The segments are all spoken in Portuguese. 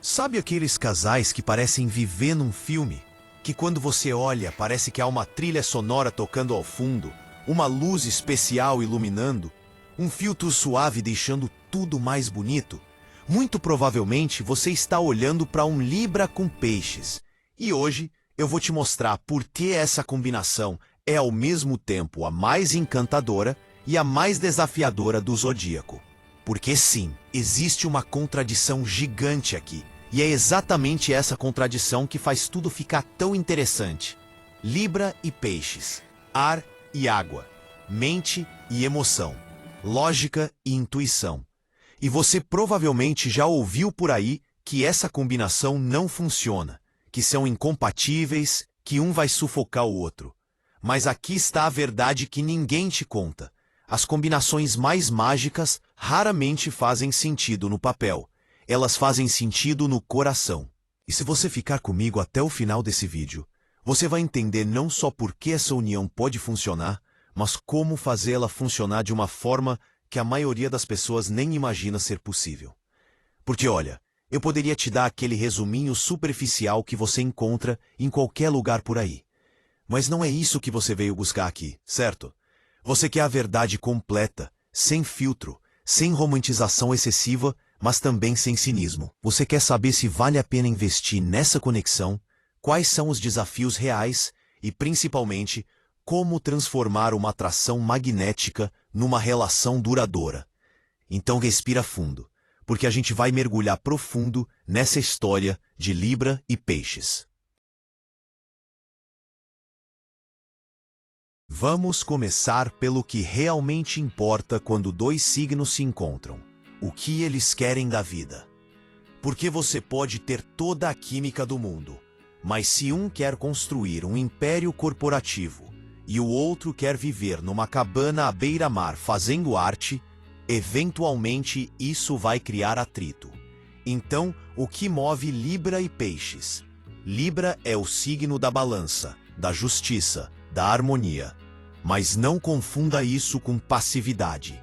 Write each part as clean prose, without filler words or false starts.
Sabe aqueles casais que parecem viver num filme? Que quando você olha, parece que há uma trilha sonora tocando ao fundo, uma luz especial iluminando, um filtro suave deixando tudo mais bonito? Muito provavelmente você está olhando para um Libra com peixes. E hoje eu vou te mostrar por que essa combinação é ao mesmo tempo a mais encantadora e a mais desafiadora do zodíaco. Porque sim, existe uma contradição gigante aqui. E é exatamente essa contradição que faz tudo ficar tão interessante. Libra e peixes, ar e água, mente e emoção, lógica e intuição. E você provavelmente já ouviu por aí que essa combinação não funciona, que são incompatíveis, que um vai sufocar o outro. Mas aqui está a verdade que ninguém te conta. As combinações mais mágicas raramente fazem sentido no papel. Elas fazem sentido no coração. E se você ficar comigo até o final desse vídeo, você vai entender não só por que essa união pode funcionar, mas como fazê-la funcionar de uma forma que a maioria das pessoas nem imagina ser possível. Porque olha, eu poderia te dar aquele resuminho superficial que você encontra em qualquer lugar por aí. Mas não é isso que você veio buscar aqui, certo? Você quer a verdade completa, sem filtro, sem romantização excessiva, mas também sem cinismo. Você quer saber se vale a pena investir nessa conexão, quais são os desafios reais e, principalmente, como transformar uma atração magnética numa relação duradoura. Então respira fundo, porque a gente vai mergulhar profundo nessa história de Libra e Peixes. Vamos começar pelo que realmente importa quando dois signos se encontram. O que eles querem da vida. Porque você pode ter toda a química do mundo, mas se um quer construir um império corporativo e o outro quer viver numa cabana à beira-mar fazendo arte, eventualmente isso vai criar atrito. Então, o que move Libra e Peixes? Libra é o signo da balança, da justiça, da harmonia. Mas não confunda isso com passividade.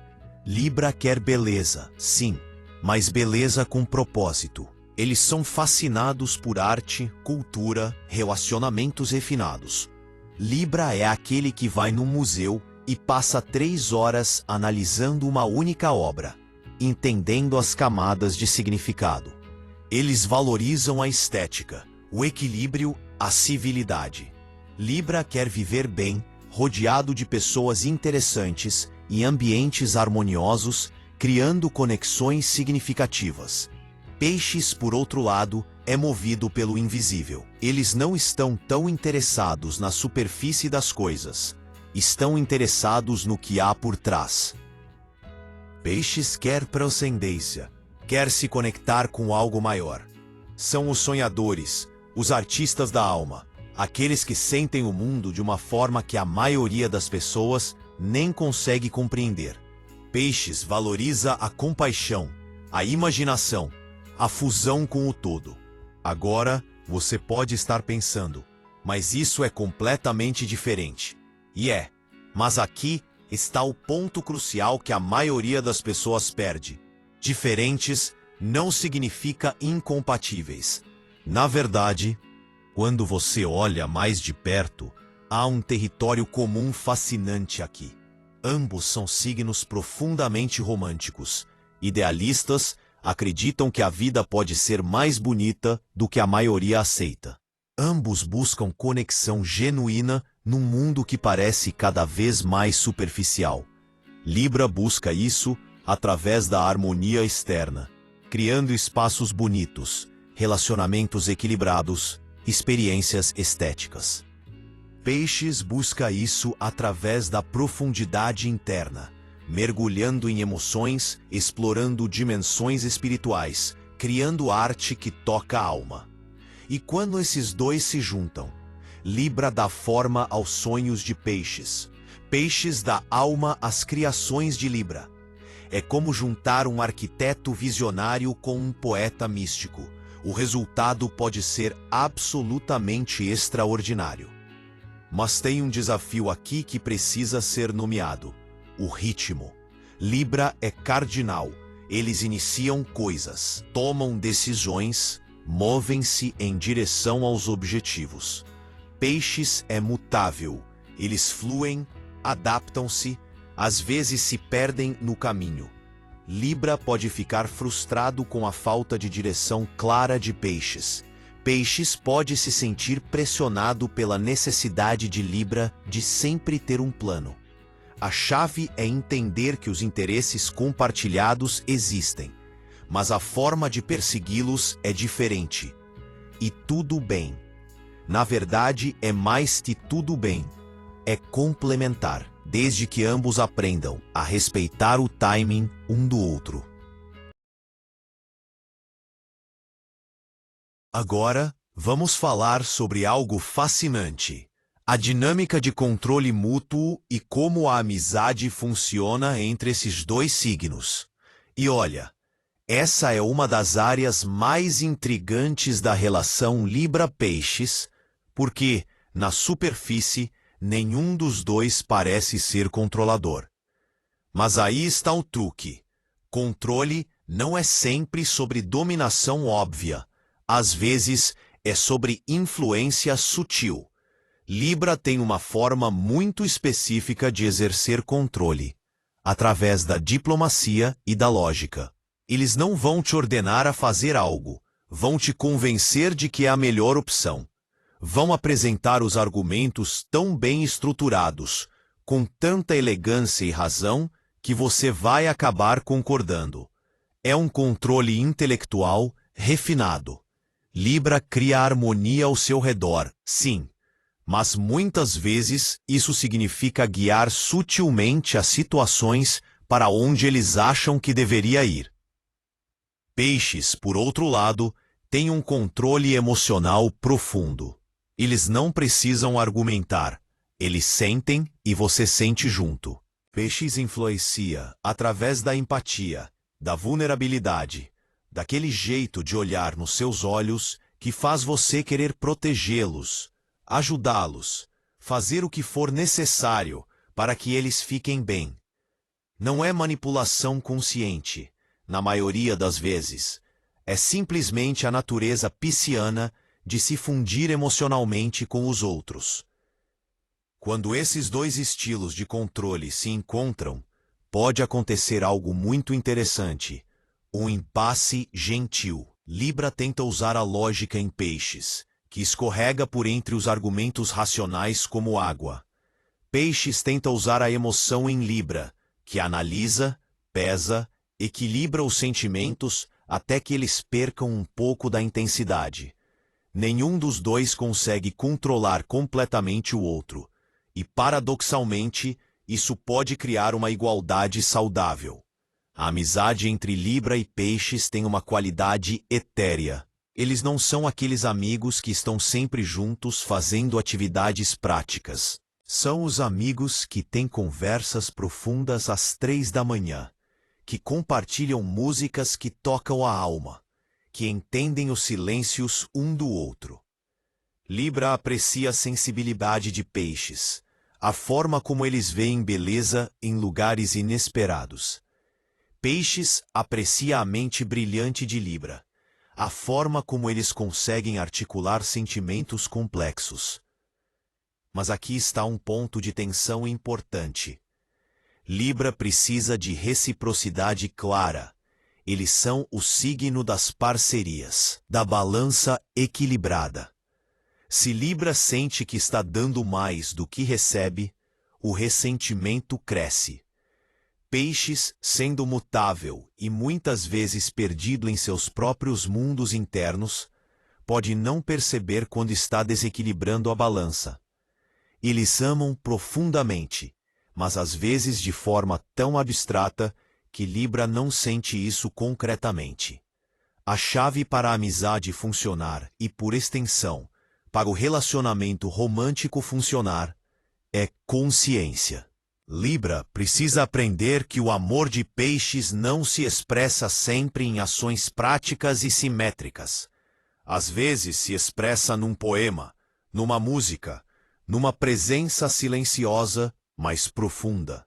Libra quer beleza, sim, mas beleza com propósito. Eles são fascinados por arte, cultura, relacionamentos refinados. Libra é aquele que vai num museu e passa 3 horas analisando uma única obra, entendendo as camadas de significado. Eles valorizam a estética, o equilíbrio, a civilidade. Libra quer viver bem, rodeado de pessoas interessantes e ambientes harmoniosos, criando conexões significativas. Peixes, por outro lado, é movido pelo invisível. Eles não estão tão interessados na superfície das coisas. Estão interessados no que há por trás. Peixes quer transcendência, quer se conectar com algo maior. São os sonhadores, os artistas da alma. Aqueles que sentem o mundo de uma forma que a maioria das pessoas nem consegue compreender. Peixes valoriza a compaixão, a imaginação, a fusão com o todo. Agora, você pode estar pensando, mas isso é completamente diferente. E é, mas aqui está o ponto crucial que a maioria das pessoas perde. Diferentes não significa incompatíveis. Na verdade, quando você olha mais de perto, há um território comum fascinante aqui. Ambos são signos profundamente românticos. Idealistas, acreditam que a vida pode ser mais bonita do que a maioria aceita. Ambos buscam conexão genuína num mundo que parece cada vez mais superficial. Libra busca isso através da harmonia externa, criando espaços bonitos, relacionamentos equilibrados, experiências estéticas. Peixes busca isso através da profundidade interna, mergulhando em emoções, explorando dimensões espirituais, criando arte que toca a alma. E quando esses dois se juntam, Libra dá forma aos sonhos de Peixes. Peixes dá alma às criações de Libra. É como juntar um arquiteto visionário com um poeta místico. O resultado pode ser absolutamente extraordinário. Mas tem um desafio aqui que precisa ser nomeado: o ritmo. Libra é cardinal. Eles iniciam coisas, tomam decisões, movem-se em direção aos objetivos. Peixes é mutável, eles fluem, adaptam-se, às vezes se perdem no caminho. Libra pode ficar frustrado com a falta de direção clara de Peixes. Peixes pode se sentir pressionado pela necessidade de Libra de sempre ter um plano. A chave é entender que os interesses compartilhados existem, mas a forma de persegui-los é diferente. E tudo bem. Na verdade, é mais que tudo bem. É complementar, desde que ambos aprendam a respeitar o timing um do outro. Agora, vamos falar sobre algo fascinante: a dinâmica de controle mútuo e como a amizade funciona entre esses dois signos. E olha, essa é uma das áreas mais intrigantes da relação Libra-Peixes, porque, na superfície, nenhum dos dois parece ser controlador. Mas aí está o truque. Controle não é sempre sobre dominação óbvia. Às vezes, é sobre influência sutil. Libra tem uma forma muito específica de exercer controle, através da diplomacia e da lógica. Eles não vão te ordenar a fazer algo, vão te convencer de que é a melhor opção. Vão apresentar os argumentos tão bem estruturados, com tanta elegância e razão, que você vai acabar concordando. É um controle intelectual refinado. Libra cria harmonia ao seu redor, sim, mas muitas vezes isso significa guiar sutilmente as situações para onde eles acham que deveria ir. Peixes, por outro lado, têm um controle emocional profundo. Eles não precisam argumentar, eles sentem e você sente junto. Peixes influencia através da empatia, da vulnerabilidade, daquele jeito de olhar nos seus olhos que faz você querer protegê-los, ajudá-los, fazer o que for necessário para que eles fiquem bem. Não é manipulação consciente, na maioria das vezes. É simplesmente a natureza pisciana de se fundir emocionalmente com os outros. Quando esses dois estilos de controle se encontram, pode acontecer algo muito interessante. Um impasse gentil. Libra tenta usar a lógica em Peixes, que escorrega por entre os argumentos racionais como água. Peixes tenta usar a emoção em Libra, que analisa, pesa, equilibra os sentimentos até que eles percam um pouco da intensidade. Nenhum dos dois consegue controlar completamente o outro, e paradoxalmente, isso pode criar uma igualdade saudável. A amizade entre Libra e Peixes tem uma qualidade etérea. Eles não são aqueles amigos que estão sempre juntos fazendo atividades práticas. São os amigos que têm conversas profundas às 3 da manhã, que compartilham músicas que tocam a alma, que entendem os silêncios um do outro. Libra aprecia a sensibilidade de Peixes, a forma como eles veem beleza em lugares inesperados. Peixes aprecia a mente brilhante de Libra, a forma como eles conseguem articular sentimentos complexos. Mas aqui está um ponto de tensão importante. Libra precisa de reciprocidade clara. Eles são o signo das parcerias, da balança equilibrada. Se Libra sente que está dando mais do que recebe, o ressentimento cresce. Peixes, sendo mutável e muitas vezes perdido em seus próprios mundos internos, pode não perceber quando está desequilibrando a balança. Eles amam profundamente, mas às vezes de forma tão abstrata que Libra não sente isso concretamente. A chave para a amizade funcionar e, por extensão, para o relacionamento romântico funcionar, é consciência. Libra precisa aprender que o amor de Peixes não se expressa sempre em ações práticas e simétricas. Às vezes se expressa num poema, numa música, numa presença silenciosa, mas profunda.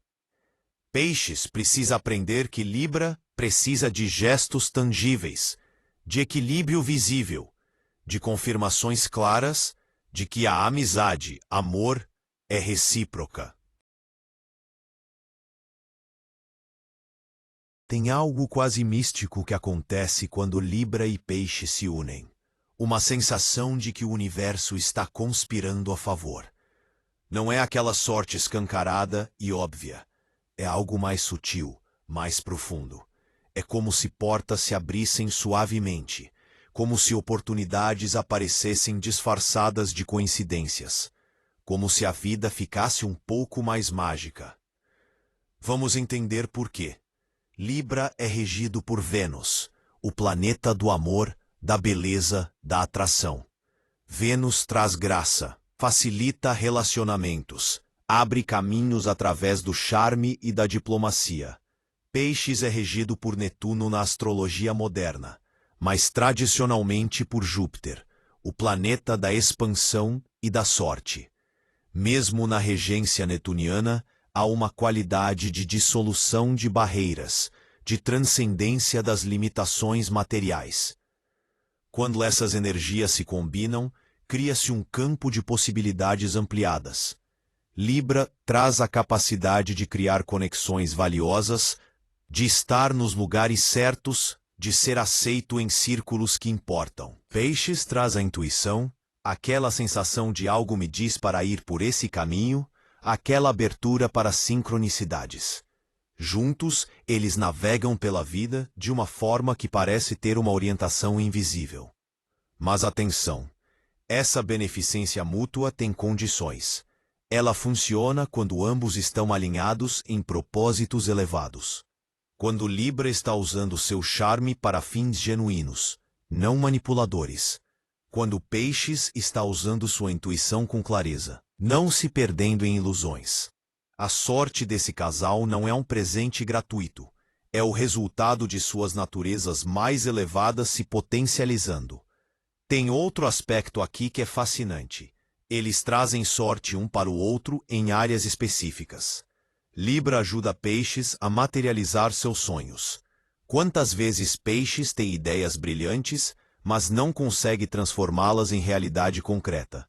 Peixes precisa aprender que Libra precisa de gestos tangíveis, de equilíbrio visível, de confirmações claras de que a amizade, amor, é recíproca. Tem algo quase místico que acontece quando Libra e Peixe se unem. Uma sensação de que o universo está conspirando a favor. Não é aquela sorte escancarada e óbvia. É algo mais sutil, mais profundo. É como se portas se abrissem suavemente, como se oportunidades aparecessem disfarçadas de coincidências, como se a vida ficasse um pouco mais mágica. Vamos entender por quê. Libra é regido por Vênus, o planeta do amor, da beleza, da atração. Vênus traz graça, facilita relacionamentos, abre caminhos através do charme e da diplomacia. Peixes é regido por Netuno na astrologia moderna, mas tradicionalmente por Júpiter, o planeta da expansão e da sorte. Mesmo na regência netuniana, há uma qualidade de dissolução de barreiras, de transcendência das limitações materiais. Quando essas energias se combinam, cria-se um campo de possibilidades ampliadas. Libra traz a capacidade de criar conexões valiosas, de estar nos lugares certos, de ser aceito em círculos que importam. Peixes traz a intuição, aquela sensação de algo me diz para ir por esse caminho, aquela abertura para sincronicidades. Juntos, eles navegam pela vida de uma forma que parece ter uma orientação invisível. Mas atenção! Essa beneficência mútua tem condições. Ela funciona quando ambos estão alinhados em propósitos elevados. Quando Libra está usando seu charme para fins genuínos, não manipuladores. Quando Peixes está usando sua intuição com clareza, não se perdendo em ilusões. A sorte desse casal não é um presente gratuito. É o resultado de suas naturezas mais elevadas se potencializando. Tem outro aspecto aqui que é fascinante. Eles trazem sorte um para o outro em áreas específicas. Libra ajuda Peixes a materializar seus sonhos. Quantas vezes Peixes tem ideias brilhantes, mas não consegue transformá-las em realidade concreta?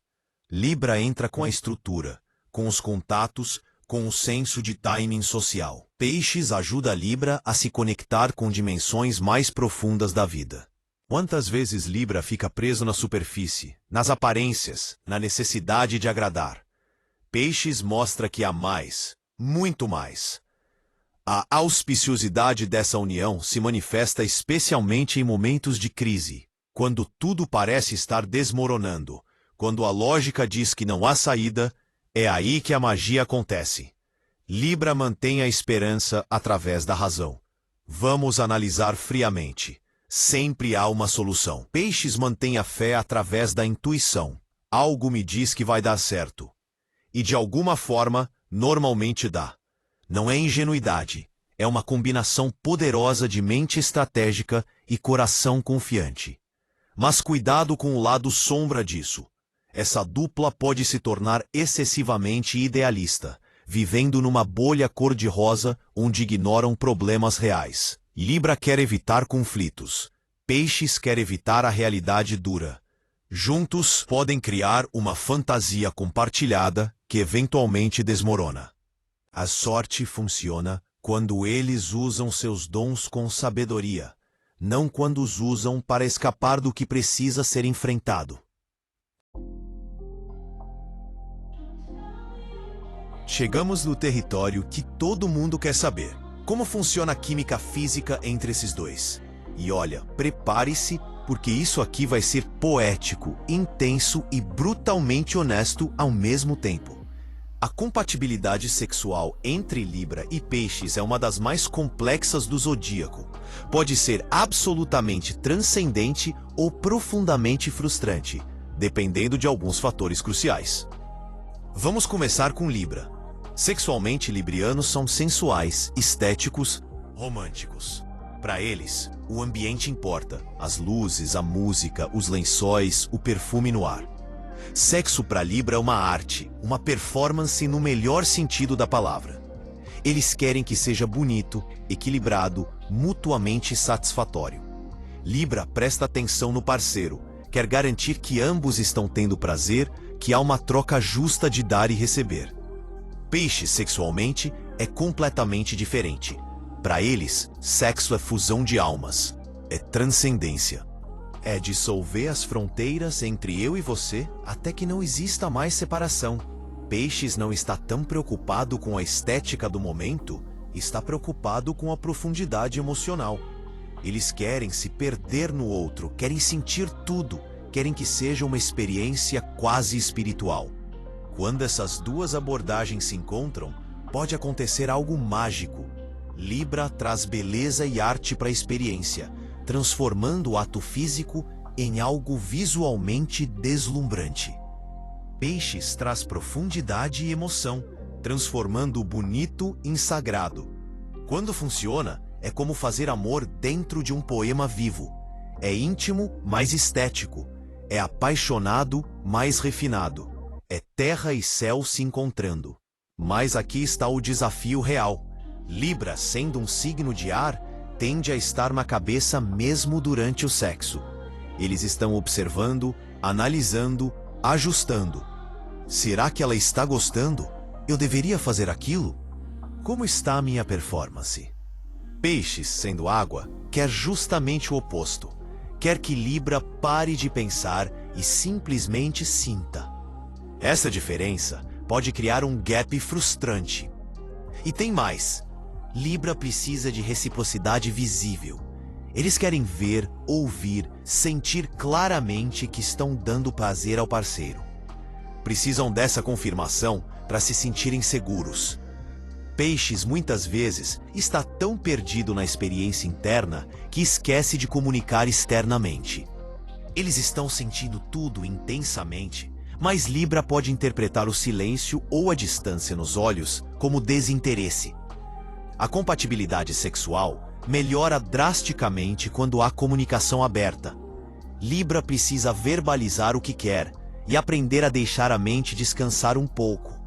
Libra entra com a estrutura, com os contatos, com o senso de timing social. Peixes ajuda Libra a se conectar com dimensões mais profundas da vida. Quantas vezes Libra fica preso na superfície, nas aparências, na necessidade de agradar? Peixes mostra que há mais, muito mais. A auspiciosidade dessa união se manifesta especialmente em momentos de crise, quando tudo parece estar desmoronando, quando a lógica diz que não há saída, é aí que a magia acontece. Libra mantém a esperança através da razão. Vamos analisar friamente. Sempre há uma solução. Peixes mantém a fé através da intuição. Algo me diz que vai dar certo. E de alguma forma, normalmente dá. Não é ingenuidade. É uma combinação poderosa de mente estratégica e coração confiante. Mas cuidado com o lado sombra disso. Essa dupla pode se tornar excessivamente idealista, vivendo numa bolha cor-de-rosa onde ignoram problemas reais. Libra quer evitar conflitos. Peixes quer evitar a realidade dura. Juntos podem criar uma fantasia compartilhada que eventualmente desmorona. A sorte funciona quando eles usam seus dons com sabedoria, não quando os usam para escapar do que precisa ser enfrentado. Chegamos no território que todo mundo quer saber. Como funciona a química física entre esses dois? E olha, prepare-se, porque isso aqui vai ser poético, intenso e brutalmente honesto ao mesmo tempo. A compatibilidade sexual entre Libra e Peixes é uma das mais complexas do zodíaco. Pode ser absolutamente transcendente ou profundamente frustrante, dependendo de alguns fatores cruciais. Vamos começar com Libra. Sexualmente, librianos são sensuais, estéticos, românticos. Para eles, o ambiente importa. As luzes, a música, os lençóis, o perfume no ar. Sexo para Libra é uma arte, uma performance no melhor sentido da palavra. Eles querem que seja bonito, equilibrado, mutuamente satisfatório. Libra presta atenção no parceiro, quer garantir que ambos estão tendo prazer, que há uma troca justa de dar e receber. Peixes, sexualmente, é completamente diferente. Para eles, sexo é fusão de almas, é transcendência. É dissolver as fronteiras entre eu e você até que não exista mais separação. Peixes não está tão preocupado com a estética do momento, está preocupado com a profundidade emocional. Eles querem se perder no outro, querem sentir tudo, querem que seja uma experiência quase espiritual. Quando essas duas abordagens se encontram, pode acontecer algo mágico. Libra traz beleza e arte para a experiência, transformando o ato físico em algo visualmente deslumbrante. Peixes traz profundidade e emoção, transformando o bonito em sagrado. Quando funciona, é como fazer amor dentro de um poema vivo. É íntimo, mais estético. É apaixonado, mais refinado. É terra e céu se encontrando. Mas aqui está o desafio real. Libra, sendo um signo de ar, tende a estar na cabeça mesmo durante o sexo. Eles estão observando, analisando, ajustando. Será que ela está gostando? Eu deveria fazer aquilo? Como está a minha performance? Peixes, sendo água, quer justamente o oposto. Quer que Libra pare de pensar e simplesmente sinta. Essa diferença pode criar um gap frustrante. E tem mais. Libra precisa de reciprocidade visível. Eles querem ver, ouvir, sentir claramente que estão dando prazer ao parceiro. Precisam dessa confirmação para se sentirem seguros. Peixes, muitas vezes, está tão perdido na experiência interna que esquece de comunicar externamente. Eles estão sentindo tudo intensamente, mas Libra pode interpretar o silêncio ou a distância nos olhos como desinteresse. A compatibilidade sexual melhora drasticamente quando há comunicação aberta. Libra precisa verbalizar o que quer e aprender a deixar a mente descansar um pouco.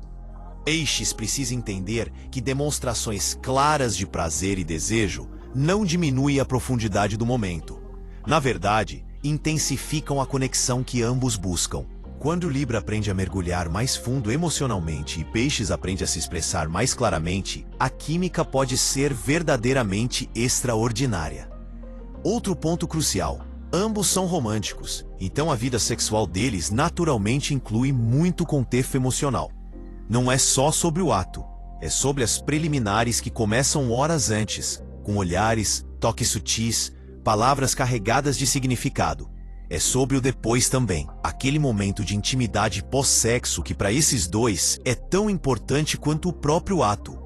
Peixes precisa entender que demonstrações claras de prazer e desejo não diminuem a profundidade do momento. Na verdade, intensificam a conexão que ambos buscam. Quando Libra aprende a mergulhar mais fundo emocionalmente e Peixes aprende a se expressar mais claramente, a química pode ser verdadeiramente extraordinária. Outro ponto crucial: ambos são românticos, então a vida sexual deles naturalmente inclui muito contexto emocional. Não é só sobre o ato, é sobre as preliminares que começam horas antes, com olhares, toques sutis, palavras carregadas de significado. É sobre o depois também, aquele momento de intimidade pós-sexo que para esses dois é tão importante quanto o próprio ato.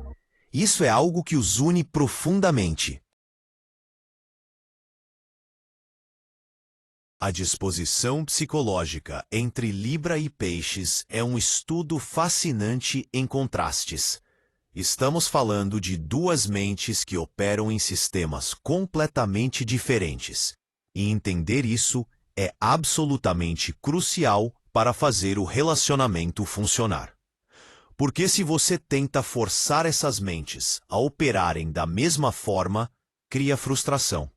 Isso é algo que os une profundamente. A disposição psicológica entre Libra e Peixes é um estudo fascinante em contrastes. Estamos falando de duas mentes que operam em sistemas completamente diferentes. E entender isso é absolutamente crucial para fazer o relacionamento funcionar. Porque se você tenta forçar essas mentes a operarem da mesma forma, cria frustração.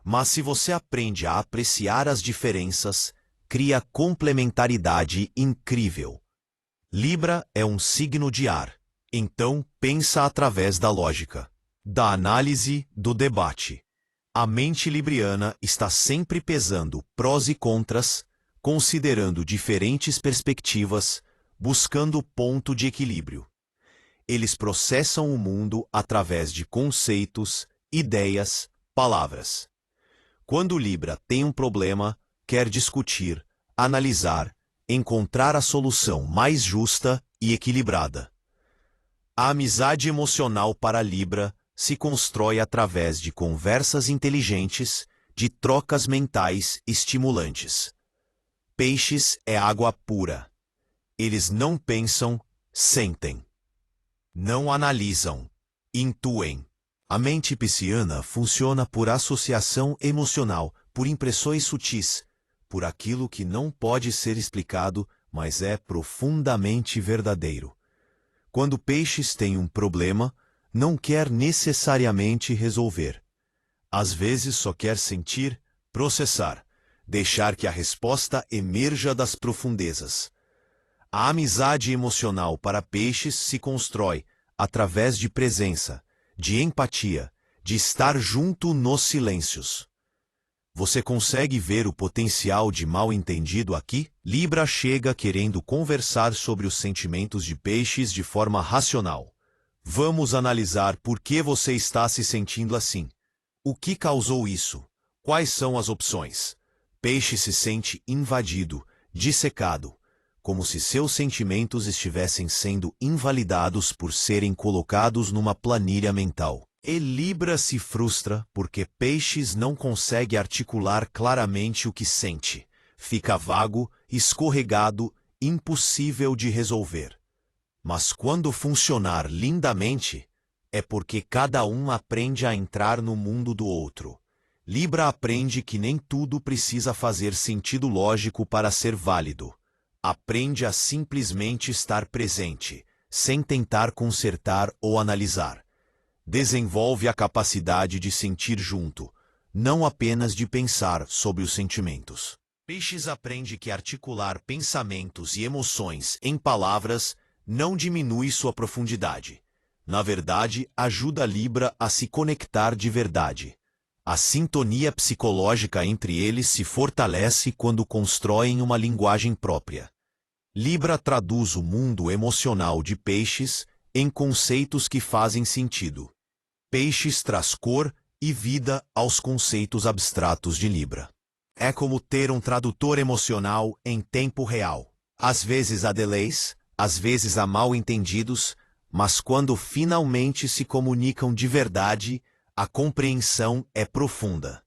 Mas se você aprende a apreciar as diferenças, cria complementaridade incrível. Libra é um signo de ar, então pensa através da lógica, da análise, do debate. A mente libriana está sempre pesando prós e contras, considerando diferentes perspectivas, buscando ponto de equilíbrio. Eles processam o mundo através de conceitos, ideias, palavras. Quando Libra tem um problema, quer discutir, analisar, encontrar a solução mais justa e equilibrada. A amizade emocional para Libra se constrói através de conversas inteligentes, de trocas mentais estimulantes. Peixes é água pura. Eles não pensam, sentem. Não analisam, intuem. A mente pisciana funciona por associação emocional, por impressões sutis, por aquilo que não pode ser explicado, mas é profundamente verdadeiro. Quando Peixes tem um problema, não quer necessariamente resolver. Às vezes só quer sentir, Processar. Deixar que a resposta emerja das profundezas. A amizade emocional para peixes se constrói através de presença, de empatia, de estar junto nos silêncios. Você consegue ver o potencial de mal-entendido aqui? Libra chega querendo conversar sobre os sentimentos de peixes de forma racional. Vamos analisar por que você está se sentindo assim. O que causou isso? Quais são as opções? Peixe se sente invadido, dissecado, como se seus sentimentos estivessem sendo invalidados por serem colocados numa planilha mental. E Libra se frustra porque Peixes não consegue articular claramente o que sente. Fica vago, escorregado, impossível de resolver. Mas quando funcionar lindamente, é porque cada um aprende a entrar no mundo do outro. Libra aprende que nem tudo precisa fazer sentido lógico para ser válido. Aprende a simplesmente estar presente, sem tentar consertar ou analisar. Desenvolve a capacidade de sentir junto, não apenas de pensar sobre os sentimentos. Peixes aprende que articular pensamentos e emoções em palavras não diminui sua profundidade. Na verdade, ajuda Libra a se conectar de verdade. A sintonia psicológica entre eles se fortalece quando constroem uma linguagem própria. Libra traduz o mundo emocional de Peixes em conceitos que fazem sentido. Peixes traz cor e vida aos conceitos abstratos de Libra. É como ter um tradutor emocional em tempo real. Às vezes há delays, às vezes há mal-entendidos, mas quando finalmente se comunicam de verdade, a compreensão é profunda.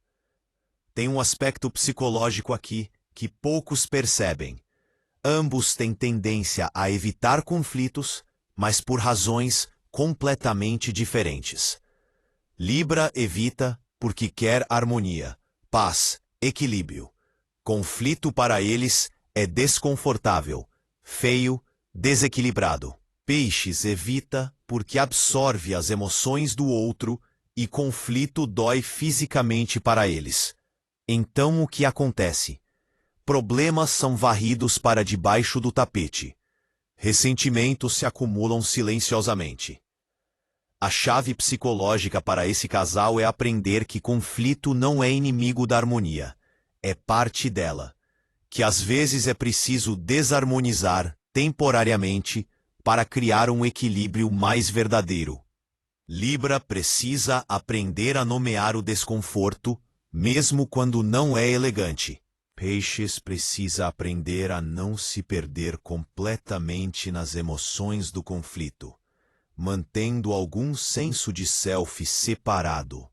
Tem um aspecto psicológico aqui que poucos percebem. Ambos têm tendência a evitar conflitos, mas por razões completamente diferentes. Libra evita porque quer harmonia, paz, equilíbrio. Conflito para eles é desconfortável, feio, desequilibrado. Peixes evita porque absorve as emoções do outro e conflito dói fisicamente para eles. Então o que acontece? Problemas são varridos para debaixo do tapete. Ressentimentos se acumulam silenciosamente. A chave psicológica para esse casal é aprender que conflito não é inimigo da harmonia, é parte dela, que às vezes é preciso desarmonizar temporariamente para criar um equilíbrio mais verdadeiro. Libra precisa aprender a nomear o desconforto, mesmo quando não é elegante. Peixes precisa aprender a não se perder completamente nas emoções do conflito, mantendo algum senso de self separado.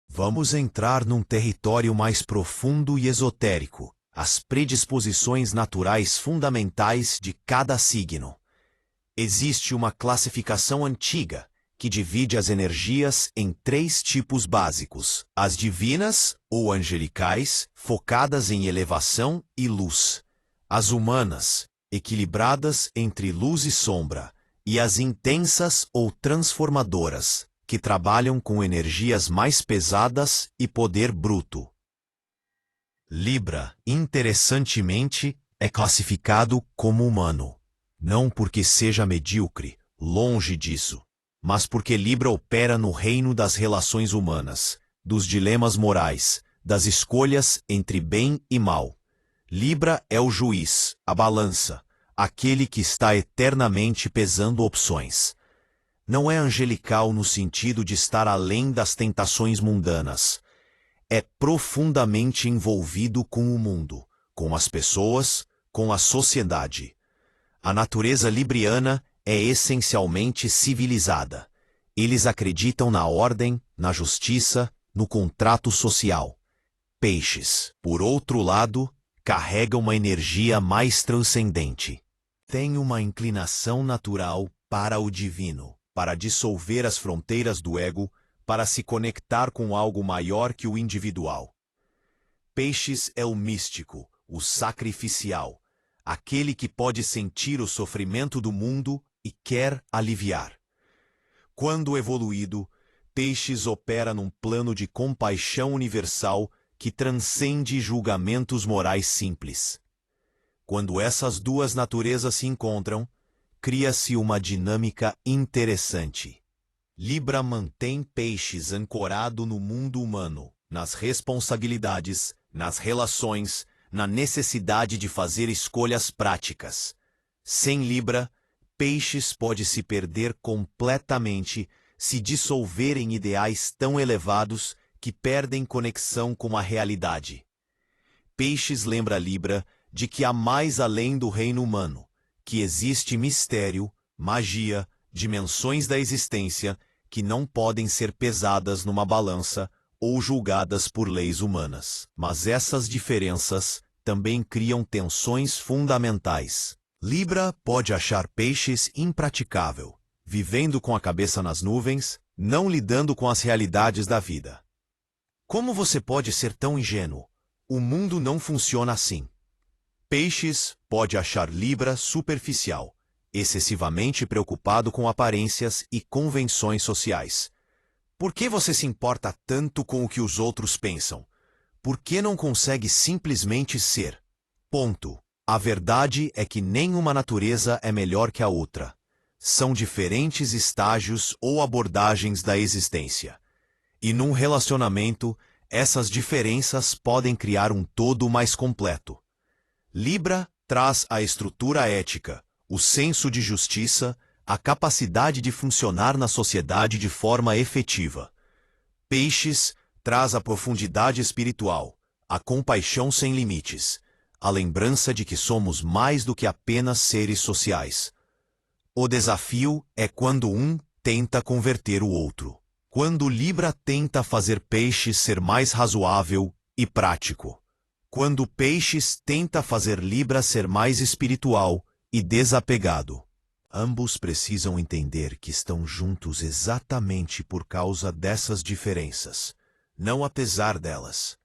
Vamos entrar num território mais profundo e esotérico. As predisposições naturais fundamentais de cada signo. Existe uma classificação antiga que divide as energias em 3 tipos básicos: as divinas ou angelicais, focadas em elevação e luz; as humanas, equilibradas entre luz e sombra; e as intensas ou transformadoras, que trabalham com energias mais pesadas e poder bruto. Libra, interessantemente, é classificado como humano. Não porque seja medíocre, longe disso, mas porque Libra opera no reino das relações humanas, dos dilemas morais, das escolhas entre bem e mal. Libra é o juiz, a balança, aquele que está eternamente pesando opções. Não é angelical no sentido de estar além das tentações mundanas. É profundamente envolvido com o mundo, com as pessoas, com a sociedade. A natureza libriana é essencialmente civilizada. Eles acreditam na ordem, na justiça, no contrato social. Peixes, por outro lado, carregam uma energia mais transcendente. Têm uma inclinação natural para o divino, para dissolver as fronteiras do ego, para se conectar com algo maior que o individual. Peixes é o místico, o sacrificial, aquele que pode sentir o sofrimento do mundo e quer aliviar. Quando evoluído, Peixes opera num plano de compaixão universal que transcende julgamentos morais simples. Quando essas duas naturezas se encontram, cria-se uma dinâmica interessante. Libra mantém Peixes ancorado no mundo humano, nas responsabilidades, nas relações, na necessidade de fazer escolhas práticas. Sem Libra, Peixes pode se perder completamente, se dissolver em ideais tão elevados que perdem conexão com a realidade. Peixes lembra Libra de que há mais além do reino humano, que existe mistério, magia, dimensões da existência que não podem ser pesadas numa balança ou julgadas por leis humanas. Mas essas diferenças também criam tensões fundamentais. Libra pode achar Peixes impraticável, vivendo com a cabeça nas nuvens, não lidando com as realidades da vida. Como você pode ser tão ingênuo? O mundo não funciona assim. Peixes pode achar Libra superficial, excessivamente preocupado com aparências e convenções sociais. Por que você se importa tanto com o que os outros pensam? Por que não consegue simplesmente ser? Ponto. A verdade é que nenhuma natureza é melhor que a outra. São diferentes estágios ou abordagens da existência. E num relacionamento, essas diferenças podem criar um todo mais completo. Libra traz a estrutura ética, o senso de justiça, a capacidade de funcionar na sociedade de forma efetiva. Peixes traz a profundidade espiritual, a compaixão sem limites, a lembrança de que somos mais do que apenas seres sociais. O desafio é quando um tenta converter o outro. Quando Libra tenta fazer Peixes ser mais razoável e prático. Quando Peixes tenta fazer Libra ser mais espiritual e desapegado. Ambos precisam entender que estão juntos exatamente por causa dessas diferenças, não apesar delas.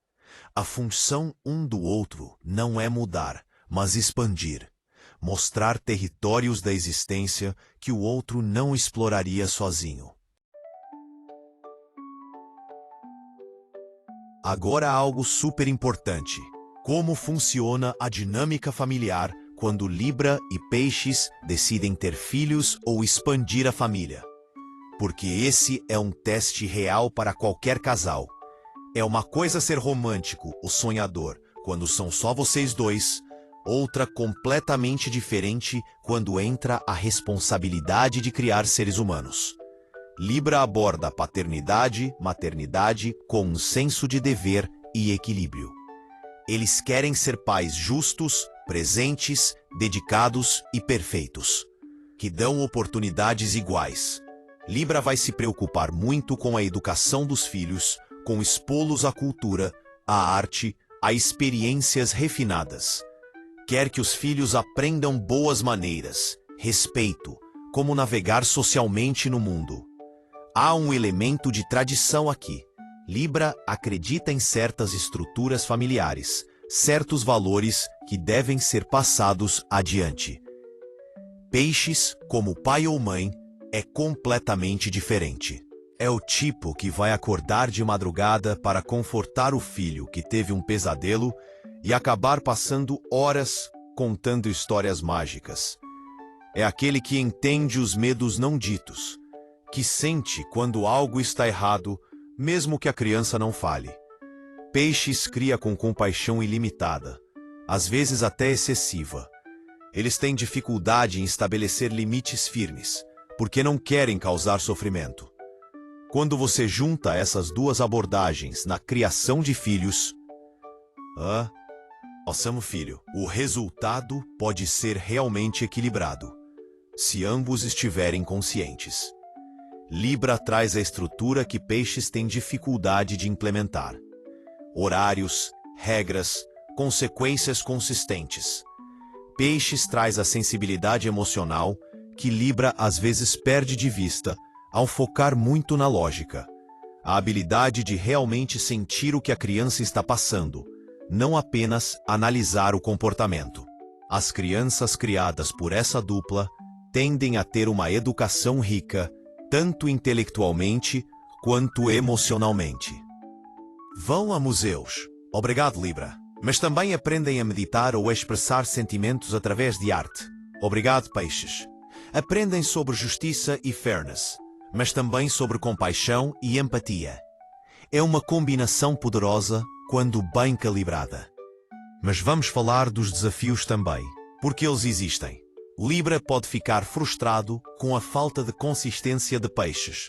A função um do outro não é mudar, mas expandir. Mostrar territórios da existência que o outro não exploraria sozinho. Agora algo super importante. Como funciona a dinâmica familiar quando Libra e Peixes decidem ter filhos ou expandir a família? Porque esse é um teste real para qualquer casal. É uma coisa ser romântico ou sonhador quando são só vocês dois, outra completamente diferente quando entra a responsabilidade de criar seres humanos. Libra aborda a paternidade, maternidade com um senso de dever e equilíbrio. Eles querem ser pais justos, presentes, dedicados e perfeitos, que dão oportunidades iguais. Libra vai se preocupar muito com a educação dos filhos, com expô-los à cultura, à arte, a experiências refinadas. Quer que os filhos aprendam boas maneiras, respeito, como navegar socialmente no mundo. Há um elemento de tradição aqui. Libra acredita em certas estruturas familiares, certos valores que devem ser passados adiante. Peixes, como pai ou mãe, é completamente diferente. É o tipo que vai acordar de madrugada para confortar o filho que teve um pesadelo e acabar passando horas contando histórias mágicas. É aquele que entende os medos não ditos, que sente quando algo está errado, mesmo que a criança não fale. Peixes cria com compaixão ilimitada, às vezes até excessiva. Eles têm dificuldade em estabelecer limites firmes, porque não querem causar sofrimento. Quando você junta essas duas abordagens na criação de filhos, Awesome filho, o resultado pode ser realmente equilibrado, se ambos estiverem conscientes. Libra traz a estrutura que Peixes tem dificuldade de implementar. Horários, regras, consequências consistentes. Peixes traz a sensibilidade emocional que Libra às vezes perde de vista ao focar muito na lógica. A habilidade de realmente sentir o que a criança está passando, não apenas analisar o comportamento. As crianças criadas por essa dupla tendem a ter uma educação rica, tanto intelectualmente quanto emocionalmente. Vão a museus. Obrigado, Libra. Mas também aprendem a meditar ou a expressar sentimentos através de arte. Obrigado, Peixes. Aprendem sobre justiça e fairness, mas também sobre compaixão e empatia. É uma combinação poderosa quando bem calibrada. Mas vamos falar dos desafios também, porque eles existem. Libra pode ficar frustrado com a falta de consistência de Peixes.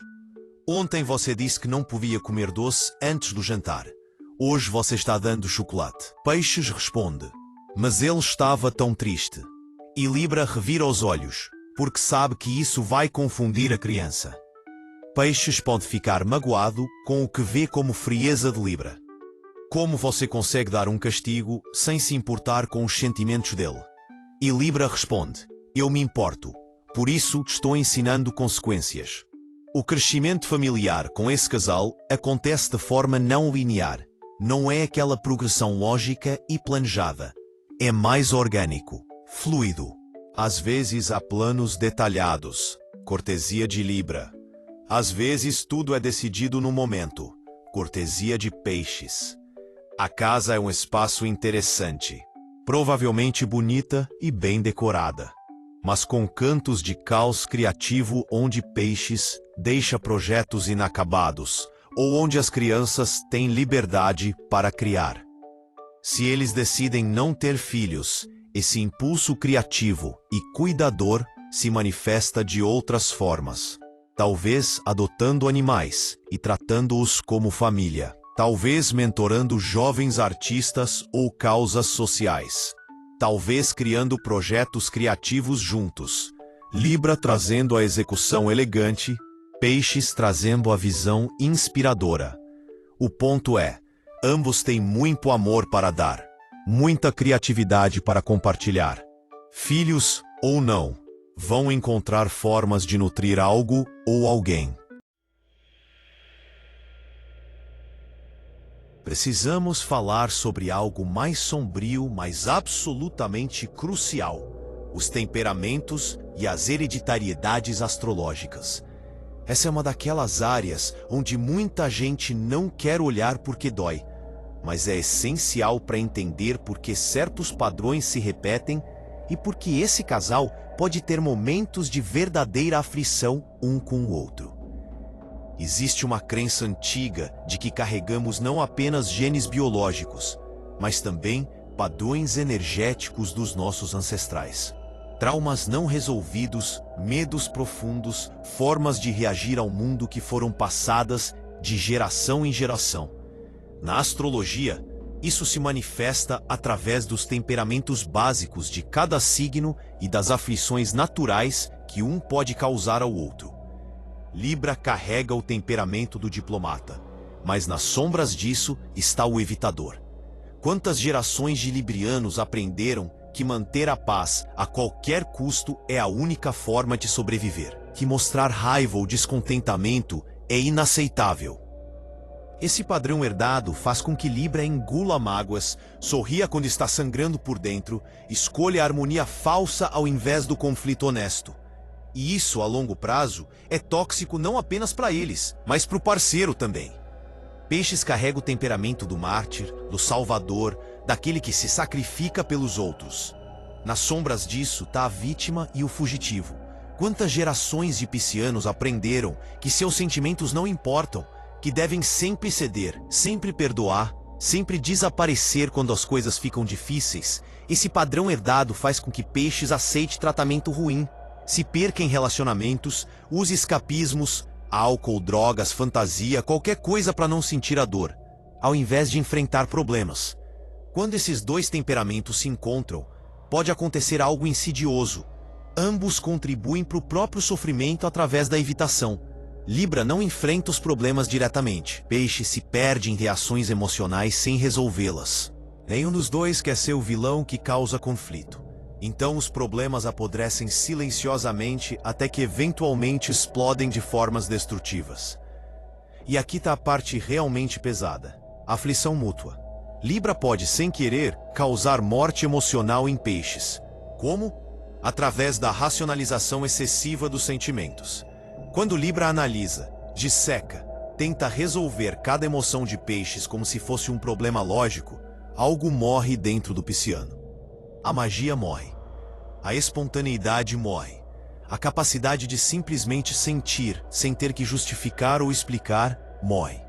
Ontem você disse que não podia comer doce antes do jantar. Hoje você está dando chocolate. Peixes responde, mas ele estava tão triste. E Libra revira os olhos, porque sabe que isso vai confundir a criança. Peixes pode ficar magoado com o que vê como frieza de Libra. Como você consegue dar um castigo sem se importar com os sentimentos dele? E Libra responde, eu me importo, por isso estou ensinando consequências. O crescimento familiar com esse casal acontece de forma não linear. Não é aquela progressão lógica e planejada. É mais orgânico, fluido. Às vezes há planos detalhados, cortesia de Libra. Às vezes tudo é decidido no momento, cortesia de Peixes. A casa é um espaço interessante, provavelmente bonita e bem decorada, mas com cantos de caos criativo onde Peixes deixa projetos inacabados, ou onde as crianças têm liberdade para criar. Se eles decidem não ter filhos, esse impulso criativo e cuidador se manifesta de outras formas. Talvez adotando animais e tratando-os como família. Talvez mentorando jovens artistas ou causas sociais. Talvez criando projetos criativos juntos. Libra trazendo a execução elegante, Peixes trazendo a visão inspiradora. O ponto é, ambos têm muito amor para dar, muita criatividade para compartilhar. Filhos ou não, vão encontrar formas de nutrir algo ou alguém. Precisamos falar sobre algo mais sombrio, mas absolutamente crucial: os temperamentos e as hereditariedades astrológicas. Essa é uma daquelas áreas onde muita gente não quer olhar porque dói, mas é essencial para entender por que certos padrões se repetem e por que esse casal pode ter momentos de verdadeira aflição um com o outro. Existe uma crença antiga de que carregamos não apenas genes biológicos, mas também padrões energéticos dos nossos ancestrais. Traumas não resolvidos, medos profundos, formas de reagir ao mundo que foram passadas de geração em geração. Na astrologia, isso se manifesta através dos temperamentos básicos de cada signo e das aflições naturais que um pode causar ao outro. Libra carrega o temperamento do diplomata, mas nas sombras disso está o evitador. Quantas gerações de librianos aprenderam que manter a paz a qualquer custo é a única forma de sobreviver, que mostrar raiva ou descontentamento é inaceitável? Esse padrão herdado faz com que Libra engula mágoas, sorria quando está sangrando por dentro, escolha a harmonia falsa ao invés do conflito honesto. E isso, a longo prazo, é tóxico não apenas para eles, mas para o parceiro também. Peixes carrega o temperamento do mártir, do salvador, daquele que se sacrifica pelos outros. Nas sombras disso está a vítima e o fugitivo. Quantas gerações de piscianos aprenderam que seus sentimentos não importam, que devem sempre ceder, sempre perdoar, sempre desaparecer quando as coisas ficam difíceis? Esse padrão herdado faz com que Peixes aceite tratamento ruim, se perca em relacionamentos, use escapismos, álcool, drogas, fantasia, qualquer coisa para não sentir a dor, ao invés de enfrentar problemas. Quando esses dois temperamentos se encontram, pode acontecer algo insidioso. Ambos contribuem para o próprio sofrimento através da evitação. Libra não enfrenta os problemas diretamente. Peixe se perde em reações emocionais sem resolvê-las. Nenhum dos dois quer ser o vilão que causa conflito. Então os problemas apodrecem silenciosamente até que eventualmente explodem de formas destrutivas. E aqui está a parte realmente pesada: a aflição mútua. Libra pode, sem querer, causar morte emocional em Peixes. Como? Através da racionalização excessiva dos sentimentos. Quando Libra analisa, disseca, tenta resolver cada emoção de Peixes como se fosse um problema lógico, algo morre dentro do pisciano. A magia morre. A espontaneidade morre. A capacidade de simplesmente sentir, sem ter que justificar ou explicar, morre.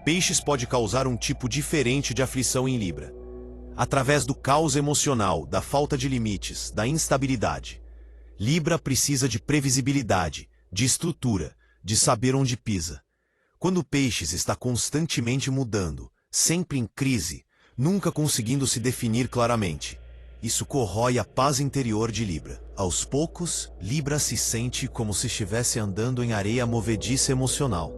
Peixes pode causar um tipo diferente de aflição em Libra. Através do caos emocional, da falta de limites, da instabilidade. Libra precisa de previsibilidade, de estrutura, de saber onde pisa. Quando Peixes está constantemente mudando, sempre em crise, nunca conseguindo se definir claramente, isso corrói a paz interior de Libra. Aos poucos, Libra se sente como se estivesse andando em areia movediça emocional.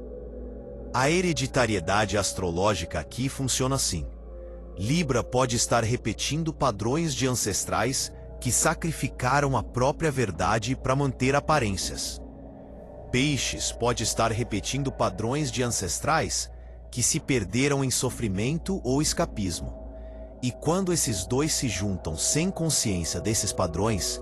A hereditariedade astrológica aqui funciona assim. Libra pode estar repetindo padrões de ancestrais que sacrificaram a própria verdade para manter aparências. Peixes pode estar repetindo padrões de ancestrais que se perderam em sofrimento ou escapismo. E quando esses dois se juntam sem consciência desses padrões,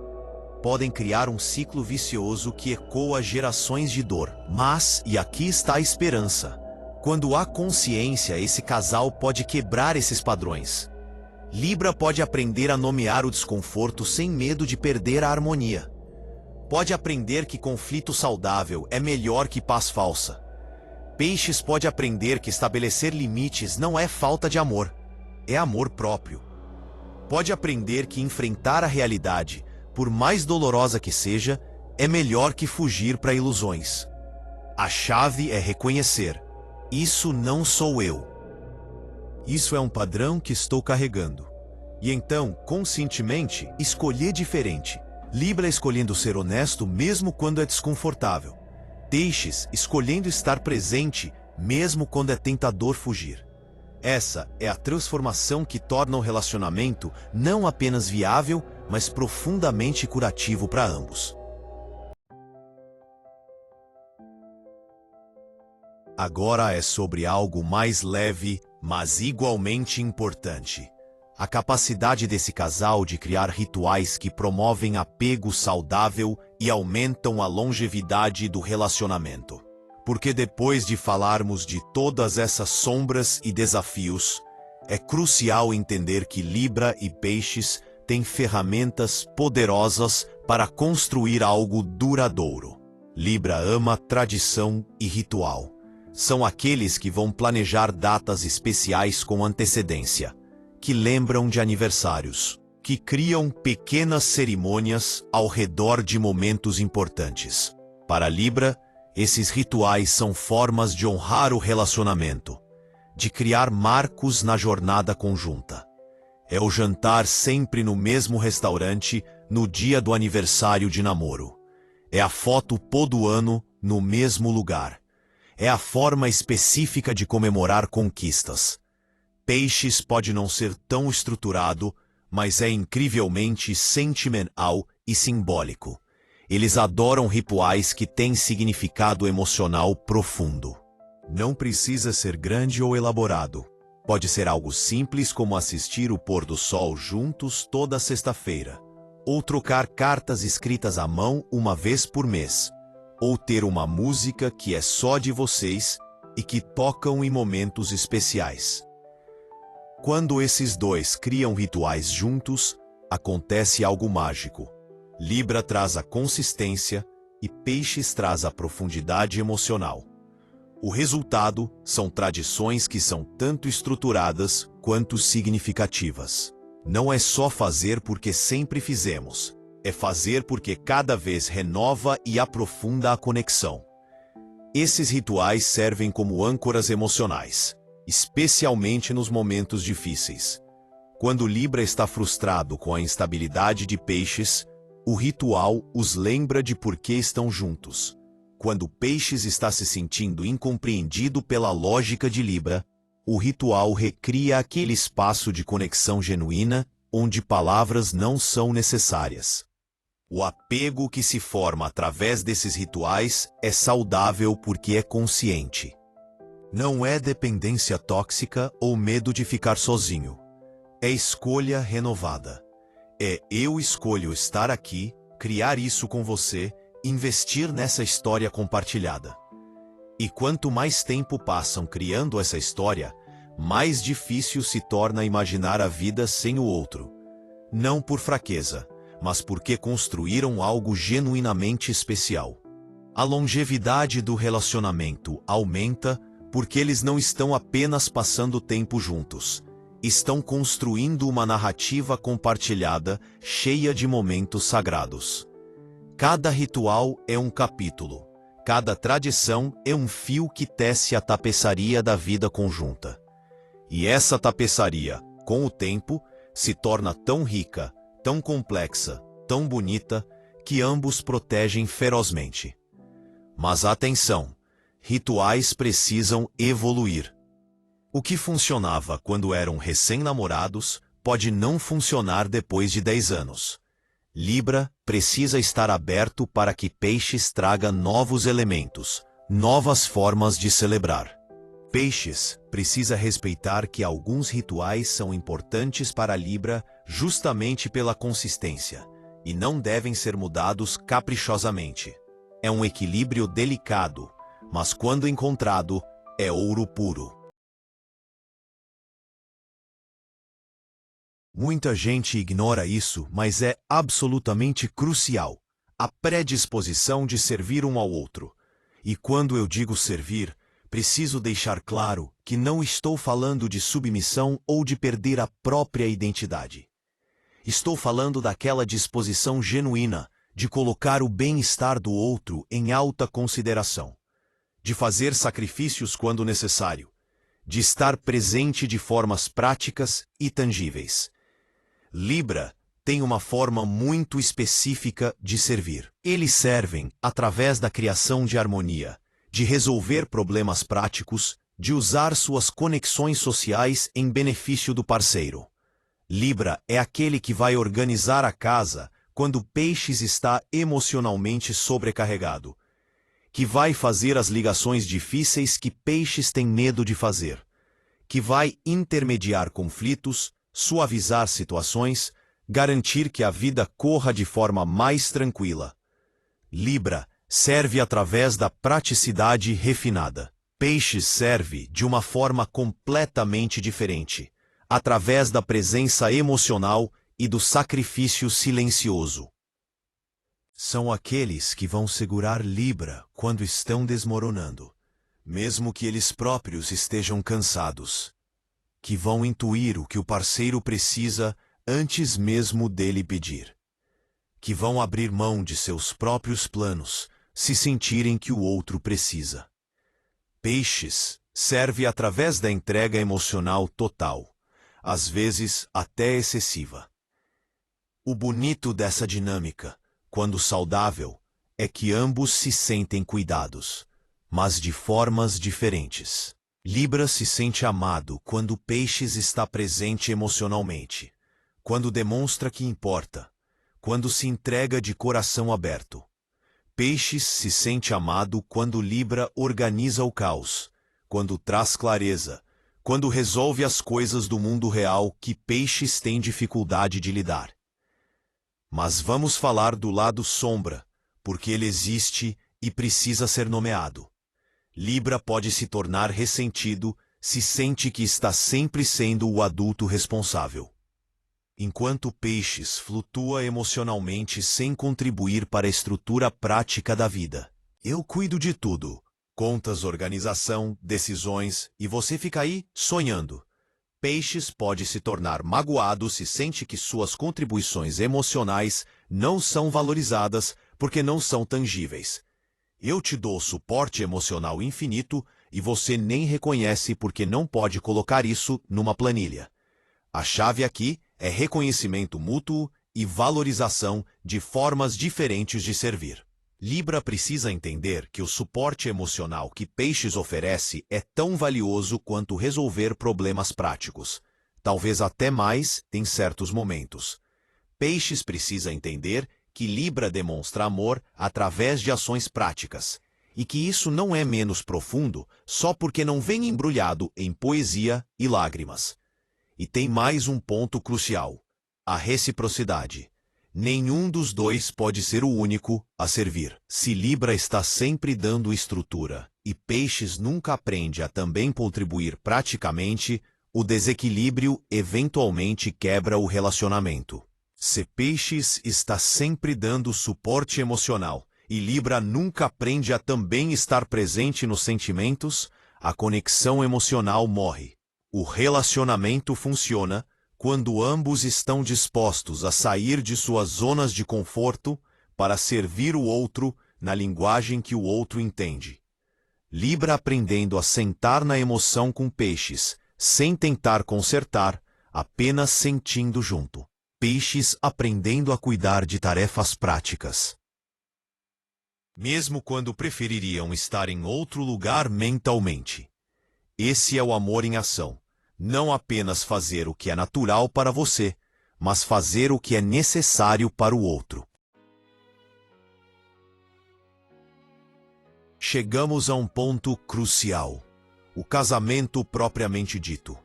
podem criar um ciclo vicioso que ecoa gerações de dor. Mas, e aqui está a esperança, quando há consciência, esse casal pode quebrar esses padrões. Libra pode aprender a nomear o desconforto sem medo de perder a harmonia. Pode aprender que conflito saudável é melhor que paz falsa. Peixes pode aprender que estabelecer limites não é falta de amor, é amor próprio. Pode aprender que enfrentar a realidade, por mais dolorosa que seja, é melhor que fugir para ilusões. A chave é reconhecer: isso não sou eu. Isso é um padrão que estou carregando. E então, conscientemente, escolher diferente. Libra escolhendo ser honesto mesmo quando é desconfortável. Peixes escolhendo estar presente mesmo quando é tentador fugir. Essa é a transformação que torna o relacionamento não apenas viável, mas profundamente curativo para ambos. Agora é sobre algo mais leve, mas igualmente importante. A capacidade desse casal de criar rituais que promovem apego saudável e aumentam a longevidade do relacionamento. Porque depois de falarmos de todas essas sombras e desafios, é crucial entender que Libra e Peixes têm ferramentas poderosas para construir algo duradouro. Libra ama tradição e ritual. São aqueles que vão planejar datas especiais com antecedência, que lembram de aniversários, que criam pequenas cerimônias ao redor de momentos importantes. Para Libra, esses rituais são formas de honrar o relacionamento, de criar marcos na jornada conjunta. É o jantar sempre no mesmo restaurante no dia do aniversário de namoro. É a foto pô do ano no mesmo lugar. É a forma específica de comemorar conquistas. Peixes pode não ser tão estruturado, mas é incrivelmente sentimental e simbólico. Eles adoram rituais que têm significado emocional profundo. Não precisa ser grande ou elaborado. Pode ser algo simples como assistir o pôr do sol juntos toda sexta-feira, ou trocar cartas escritas à mão uma vez por mês, ou ter uma música que é só de vocês e que tocam em momentos especiais. Quando esses dois criam rituais juntos, acontece algo mágico. Libra traz a consistência e Peixes traz a profundidade emocional. O resultado são tradições que são tanto estruturadas quanto significativas. Não é só fazer porque sempre fizemos, é fazer porque cada vez renova e aprofunda a conexão. Esses rituais servem como âncoras emocionais, especialmente nos momentos difíceis. Quando Libra está frustrado com a instabilidade de Peixes, o ritual os lembra de por que estão juntos. Quando Peixes está se sentindo incompreendido pela lógica de Libra, o ritual recria aquele espaço de conexão genuína onde palavras não são necessárias. O apego que se forma através desses rituais é saudável porque é consciente. Não é dependência tóxica ou medo de ficar sozinho. É escolha renovada. É eu escolho estar aqui, criar isso com você, investir nessa história compartilhada. E quanto mais tempo passam criando essa história, mais difícil se torna imaginar a vida sem o outro. Não por fraqueza, mas porque construíram algo genuinamente especial. A longevidade do relacionamento aumenta porque eles não estão apenas passando tempo juntos. Estão construindo uma narrativa compartilhada, cheia de momentos sagrados. Cada ritual é um capítulo. Cada tradição é um fio que tece a tapeçaria da vida conjunta. E essa tapeçaria, com o tempo, se torna tão rica, tão complexa, tão bonita, que ambos protegem ferozmente. Mas atenção, rituais precisam evoluir. O que funcionava quando eram recém-namorados pode não funcionar depois de 10 anos. Libra precisa estar aberto para que Peixes traga novos elementos, novas formas de celebrar. Peixes precisa respeitar que alguns rituais são importantes para Libra justamente pela consistência, e não devem ser mudados caprichosamente. É um equilíbrio delicado, mas quando encontrado, é ouro puro. Muita gente ignora isso, mas é absolutamente crucial. A predisposição de servir um ao outro. E quando eu digo servir, preciso deixar claro que não estou falando de submissão ou de perder a própria identidade. Estou falando daquela disposição genuína de colocar o bem-estar do outro em alta consideração, de fazer sacrifícios quando necessário, de estar presente de formas práticas e tangíveis. Libra tem uma forma muito específica de servir. Eles servem através da criação de harmonia, de resolver problemas práticos, de usar suas conexões sociais em benefício do parceiro. Libra é aquele que vai organizar a casa quando Peixes está emocionalmente sobrecarregado, que vai fazer as ligações difíceis que Peixes tem medo de fazer, que vai intermediar conflitos, suavizar situações, garantir que a vida corra de forma mais tranquila. Libra serve através da praticidade refinada. Peixes serve de uma forma completamente diferente, através da presença emocional e do sacrifício silencioso. São aqueles que vão segurar Libra quando estão desmoronando, mesmo que eles próprios estejam cansados, que vão intuir o que o parceiro precisa antes mesmo dele pedir, que vão abrir mão de seus próprios planos se sentirem que o outro precisa. Peixes serve através da entrega emocional total, às vezes até excessiva. O bonito dessa dinâmica, quando saudável, é que ambos se sentem cuidados, mas de formas diferentes. Libra se sente amado quando Peixes está presente emocionalmente, quando demonstra que importa, quando se entrega de coração aberto. Peixes se sente amado quando Libra organiza o caos, quando traz clareza, quando resolve as coisas do mundo real que Peixes tem dificuldade de lidar. Mas vamos falar do lado sombra, porque ele existe e precisa ser nomeado. Libra pode se tornar ressentido se sente que está sempre sendo o adulto responsável, enquanto Peixes flutua emocionalmente sem contribuir para a estrutura prática da vida. Eu cuido de tudo, contas, organização, decisões, e você fica aí sonhando. Peixes pode se tornar magoado se sente que suas contribuições emocionais não são valorizadas porque não são tangíveis. Eu te dou suporte emocional infinito e você nem reconhece porque não pode colocar isso numa planilha. A chave aqui é reconhecimento mútuo e valorização de formas diferentes de servir. Libra precisa entender que o suporte emocional que Peixes oferece é tão valioso quanto resolver problemas práticos, talvez até mais em certos momentos. Peixes precisa entender que Libra demonstra amor através de ações práticas, e que isso não é menos profundo só porque não vem embrulhado em poesia e lágrimas. E tem mais um ponto crucial: a reciprocidade. Nenhum dos dois pode ser o único a servir. Se Libra está sempre dando estrutura e Peixes nunca aprende a também contribuir praticamente, o desequilíbrio eventualmente quebra o relacionamento. Se Peixes está sempre dando suporte emocional e Libra nunca aprende a também estar presente nos sentimentos, a conexão emocional morre. O relacionamento funciona quando ambos estão dispostos a sair de suas zonas de conforto para servir o outro na linguagem que o outro entende. Libra aprendendo a sentar na emoção com Peixes, sem tentar consertar, apenas sentindo junto. Peixes aprendendo a cuidar de tarefas práticas. Mesmo quando prefeririam estar em outro lugar mentalmente. Esse é o amor em ação. Não apenas fazer o que é natural para você, mas fazer o que é necessário para o outro. Chegamos a um ponto crucial: o casamento propriamente dito.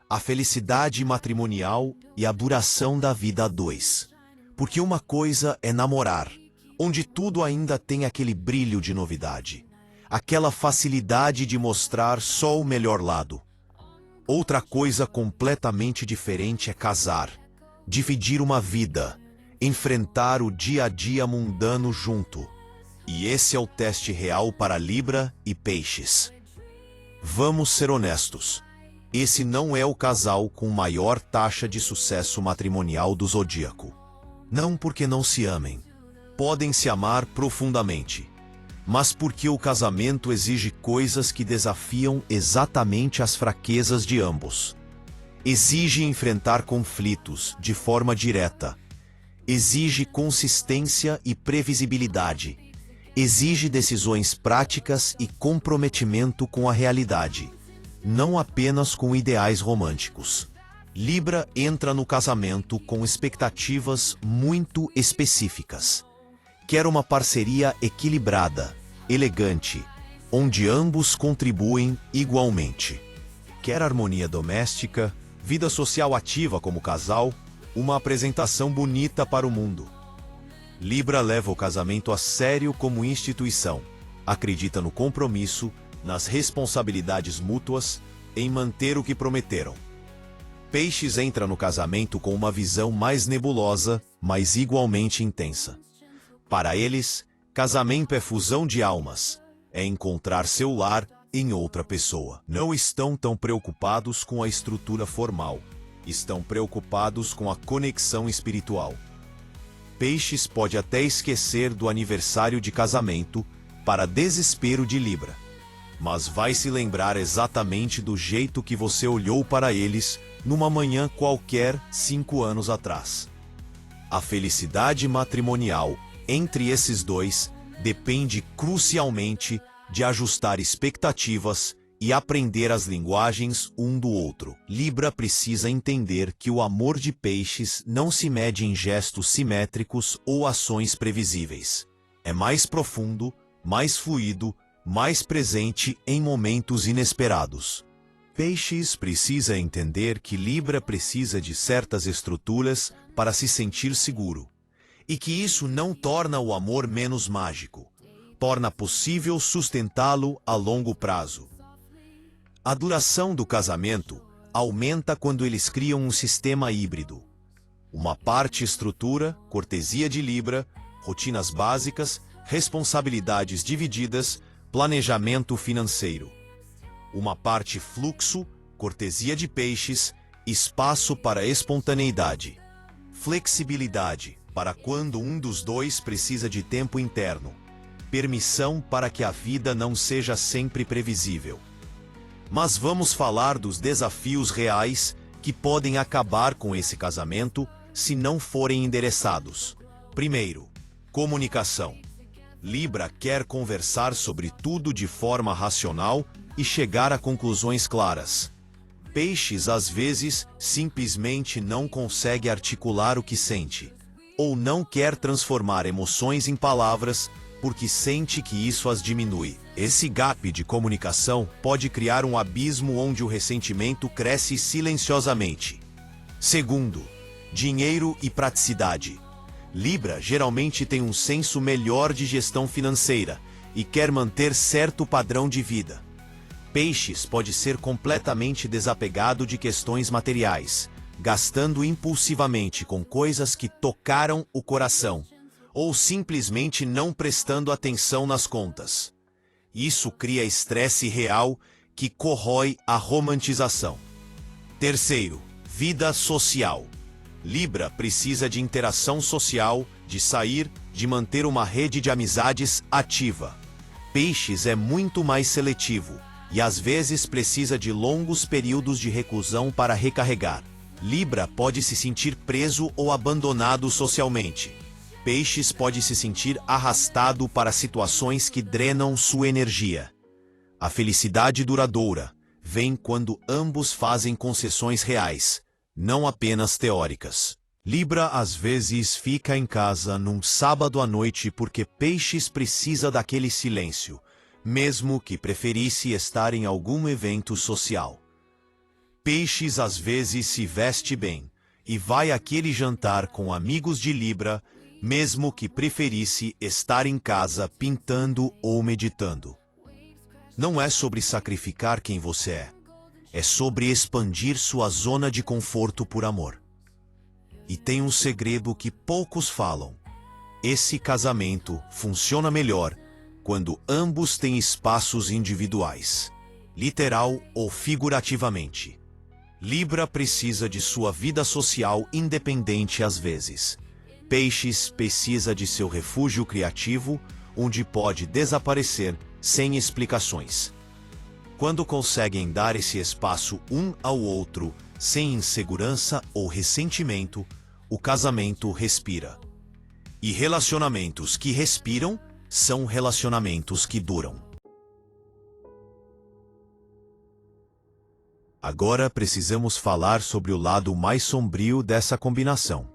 A felicidade matrimonial e a duração da vida a dois. Porque uma coisa é namorar, onde tudo ainda tem aquele brilho de novidade, aquela facilidade de mostrar só o melhor lado. Outra coisa completamente diferente é casar, dividir uma vida, enfrentar o dia a dia mundano junto. E esse é o teste real para Libra e Peixes. Vamos ser honestos. Esse não é o casal com maior taxa de sucesso matrimonial do zodíaco. Não porque não se amem. Podem se amar profundamente. Mas porque o casamento exige coisas que desafiam exatamente as fraquezas de ambos. Exige enfrentar conflitos de forma direta. Exige consistência e previsibilidade. Exige decisões práticas e comprometimento com a realidade, não apenas com ideais românticos. Libra entra no casamento com expectativas muito específicas. Quer uma parceria equilibrada, elegante, onde ambos contribuem igualmente. Quer harmonia doméstica, vida social ativa como casal, uma apresentação bonita para o mundo. Libra leva o casamento a sério como instituição, acredita no compromisso, nas responsabilidades mútuas, em manter o que prometeram. Peixes entra no casamento com uma visão mais nebulosa, mas igualmente intensa. Para eles, casamento é fusão de almas, é encontrar seu lar em outra pessoa. Não estão tão preocupados com a estrutura formal, estão preocupados com a conexão espiritual. Peixes pode até esquecer do aniversário de casamento, para desespero de Libra. Mas vai se lembrar exatamente do jeito que você olhou para eles numa manhã qualquer 5 anos atrás. A felicidade matrimonial entre esses dois depende crucialmente de ajustar expectativas e aprender as linguagens um do outro. Libra precisa entender que o amor de Peixes não se mede em gestos simétricos ou ações previsíveis. É mais profundo, mais fluido, mais presente em momentos inesperados. Peixes precisa entender que Libra precisa de certas estruturas para se sentir seguro, e que isso não torna o amor menos mágico, torna possível sustentá-lo a longo prazo. A duração do casamento aumenta quando eles criam um sistema híbrido. Uma parte estrutura, cortesia de Libra, rotinas básicas, responsabilidades divididas, planejamento financeiro. Uma parte fluxo, cortesia de Peixes, espaço para espontaneidade. Flexibilidade, para quando um dos dois precisa de tempo interno. Permissão para que a vida não seja sempre previsível. Mas vamos falar dos desafios reais que podem acabar com esse casamento se não forem endereçados. Primeiro, comunicação. Libra quer conversar sobre tudo de forma racional e chegar a conclusões claras. Peixes às vezes simplesmente não consegue articular o que sente, ou não quer transformar emoções em palavras porque sente que isso as diminui. Esse gap de comunicação pode criar um abismo onde o ressentimento cresce silenciosamente. Segundo, dinheiro e praticidade. Libra geralmente tem um senso melhor de gestão financeira e quer manter certo padrão de vida. Peixes pode ser completamente desapegado de questões materiais, gastando impulsivamente com coisas que tocaram o coração, ou simplesmente não prestando atenção nas contas. Isso cria estresse real que corrói a romantização. Terceiro, vida social. Libra precisa de interação social, de sair, de manter uma rede de amizades ativa. Peixes é muito mais seletivo e às vezes precisa de longos períodos de reclusão para recarregar. Libra pode se sentir preso ou abandonado socialmente. Peixes pode se sentir arrastado para situações que drenam sua energia. A felicidade duradoura vem quando ambos fazem concessões reais, não apenas teóricas. Libra às vezes fica em casa num sábado à noite porque Peixes precisa daquele silêncio, mesmo que preferisse estar em algum evento social. Peixes às vezes se veste bem e vai àquele jantar com amigos de Libra, mesmo que preferisse estar em casa pintando ou meditando. Não é sobre sacrificar quem você é sobre expandir sua zona de conforto por amor. E tem um segredo que poucos falam. Esse casamento funciona melhor quando ambos têm espaços individuais, literal ou figurativamente. Libra precisa de sua vida social independente às vezes. Peixes precisa de seu refúgio criativo, onde pode desaparecer sem explicações. Quando conseguem dar esse espaço um ao outro, sem insegurança ou ressentimento, o casamento respira. E relacionamentos que respiram são relacionamentos que duram. Agora precisamos falar sobre o lado mais sombrio dessa combinação.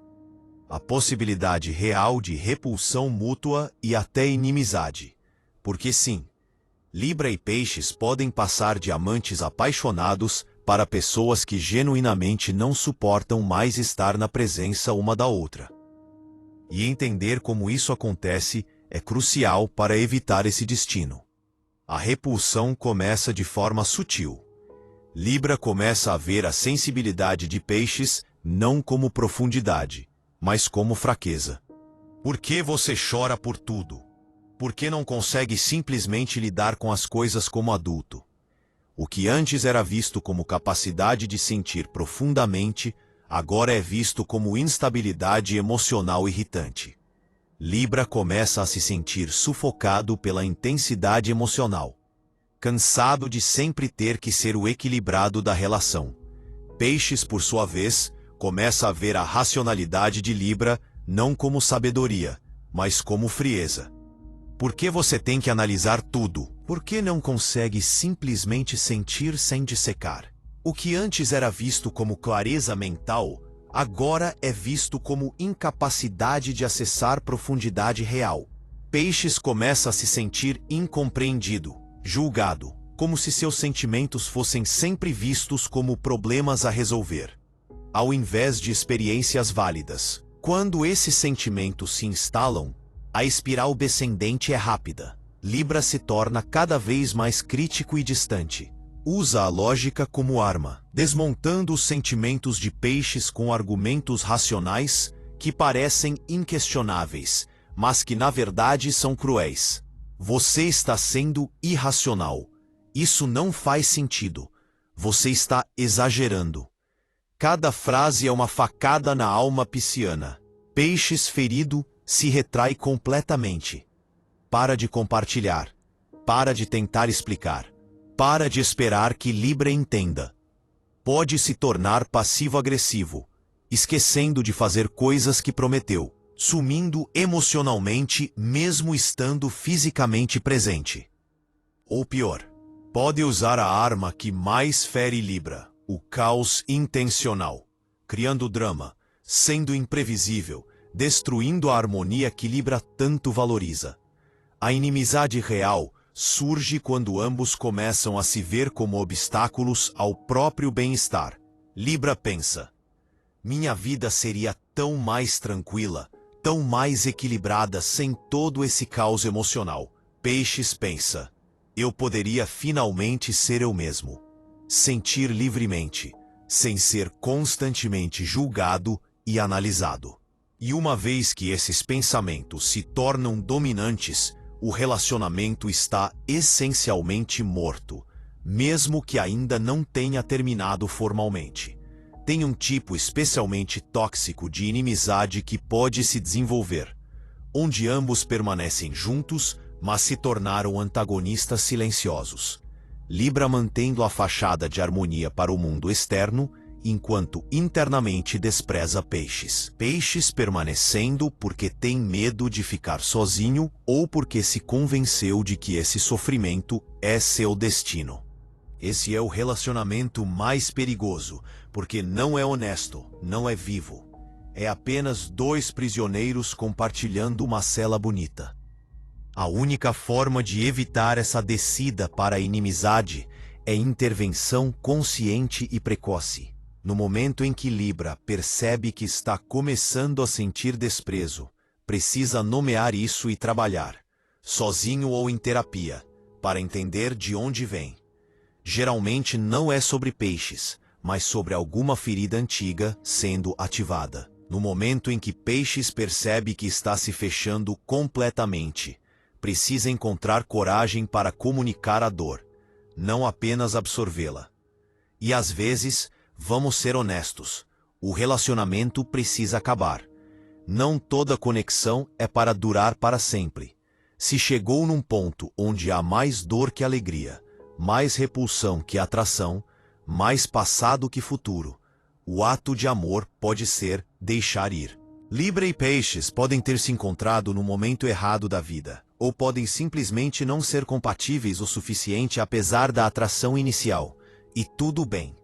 A possibilidade real de repulsão mútua e até inimizade. Porque sim, Libra e Peixes podem passar de amantes apaixonados para pessoas que genuinamente não suportam mais estar na presença uma da outra. E entender como isso acontece é crucial para evitar esse destino. A repulsão começa de forma sutil. Libra começa a ver a sensibilidade de Peixes não como profundidade, mas como fraqueza. Por que você chora por tudo? Por que não consegue simplesmente lidar com as coisas como adulto? O que antes era visto como capacidade de sentir profundamente, agora é visto como instabilidade emocional irritante. Libra começa a se sentir sufocado pela intensidade emocional, cansado de sempre ter que ser o equilibrado da relação. Peixes, por sua vez, começa a ver a racionalidade de Libra não como sabedoria, mas como frieza. Por que você tem que analisar tudo? Por que não consegue simplesmente sentir sem dissecar? O que antes era visto como clareza mental, agora é visto como incapacidade de acessar profundidade real. Peixes começa a se sentir incompreendido, julgado, como se seus sentimentos fossem sempre vistos como problemas a resolver, ao invés de experiências válidas. Quando esses sentimentos se instalam, a espiral descendente é rápida. Libra se torna cada vez mais crítico e distante. Usa a lógica como arma, desmontando os sentimentos de Peixes com argumentos racionais que parecem inquestionáveis, mas que na verdade são cruéis. Você está sendo irracional. Isso não faz sentido. Você está exagerando. Cada frase é uma facada na alma pisciana. Peixes ferido se retrai completamente. Para de compartilhar. Para de tentar explicar. Para de esperar que Libra entenda. Pode se tornar passivo-agressivo, esquecendo de fazer coisas que prometeu, sumindo emocionalmente mesmo estando fisicamente presente. Ou pior, pode usar a arma que mais fere Libra, o caos intencional, criando drama, sendo imprevisível, destruindo a harmonia que Libra tanto valoriza. A inimizade real surge quando ambos começam a se ver como obstáculos ao próprio bem-estar. Libra pensa: minha vida seria tão mais tranquila, tão mais equilibrada sem todo esse caos emocional. Peixes pensa: eu poderia finalmente ser eu mesmo. Sentir livremente, sem ser constantemente julgado e analisado. E uma vez que esses pensamentos se tornam dominantes, o relacionamento está essencialmente morto, mesmo que ainda não tenha terminado formalmente. Tem um tipo especialmente tóxico de inimizade que pode se desenvolver, onde ambos permanecem juntos, mas se tornaram antagonistas silenciosos. Libra mantendo a fachada de harmonia para o mundo externo, enquanto internamente despreza Peixes. Peixes permanecendo porque tem medo de ficar sozinho ou porque se convenceu de que esse sofrimento é seu destino. Esse é o relacionamento mais perigoso, porque não é honesto, não é vivo. É apenas dois prisioneiros compartilhando uma cela bonita. A única forma de evitar essa descida para a inimizade é intervenção consciente e precoce. No momento em que Libra percebe que está começando a sentir desprezo, precisa nomear isso e trabalhar, sozinho ou em terapia, para entender de onde vem. Geralmente não é sobre Peixes, mas sobre alguma ferida antiga sendo ativada. No momento em que Peixes percebe que está se fechando completamente, precisa encontrar coragem para comunicar a dor, não apenas absorvê-la. E às vezes, vamos ser honestos, o relacionamento precisa acabar. Não toda conexão é para durar para sempre. Se chegou num ponto onde há mais dor que alegria, mais repulsão que atração, mais passado que futuro, o ato de amor pode ser deixar ir. Libra e Peixes podem ter se encontrado no momento errado da vida, ou podem simplesmente não ser compatíveis o suficiente apesar da atração inicial. E tudo bem.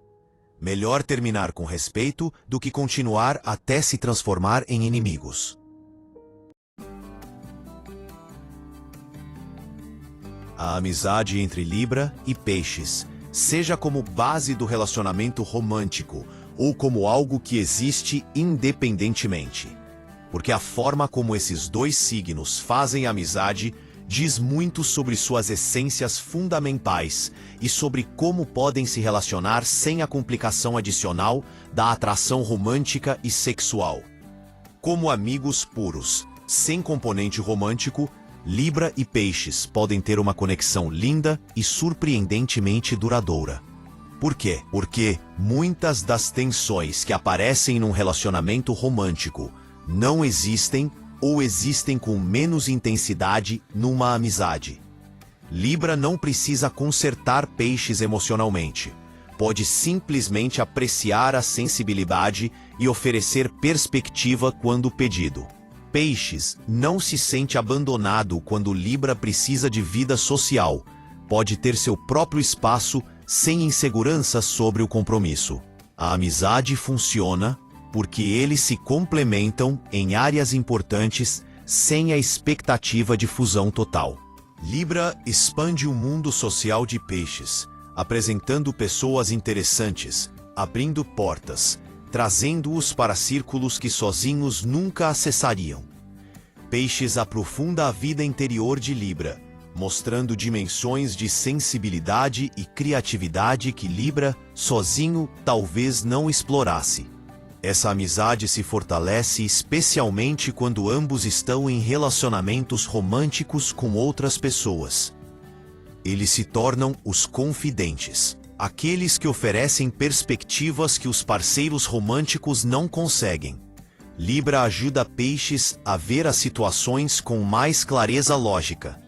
Melhor terminar com respeito do que continuar até se transformar em inimigos. A amizade entre Libra e Peixes, seja como base do relacionamento romântico ou como algo que existe independentemente. Porque a forma como esses dois signos fazem amizade diz muito sobre suas essências fundamentais e sobre como podem se relacionar sem a complicação adicional da atração romântica e sexual. Como amigos puros, sem componente romântico, Libra e Peixes podem ter uma conexão linda e surpreendentemente duradoura. Por quê? Porque muitas das tensões que aparecem num relacionamento romântico não existem ou existem com menos intensidade numa amizade. Libra não precisa consertar Peixes emocionalmente. Pode simplesmente apreciar a sensibilidade e oferecer perspectiva quando pedido. Peixes não se sente abandonado quando Libra precisa de vida social. Pode ter seu próprio espaço sem insegurança sobre o compromisso. A amizade funciona porque eles se complementam em áreas importantes sem a expectativa de fusão total. Libra expande o mundo social de Peixes, apresentando pessoas interessantes, abrindo portas, trazendo-os para círculos que sozinhos nunca acessariam. Peixes aprofunda a vida interior de Libra, mostrando dimensões de sensibilidade e criatividade que Libra, sozinho, talvez não explorasse. Essa amizade se fortalece especialmente quando ambos estão em relacionamentos românticos com outras pessoas. Eles se tornam os confidentes, aqueles que oferecem perspectivas que os parceiros românticos não conseguem. Libra ajuda Peixes a ver as situações com mais clareza lógica.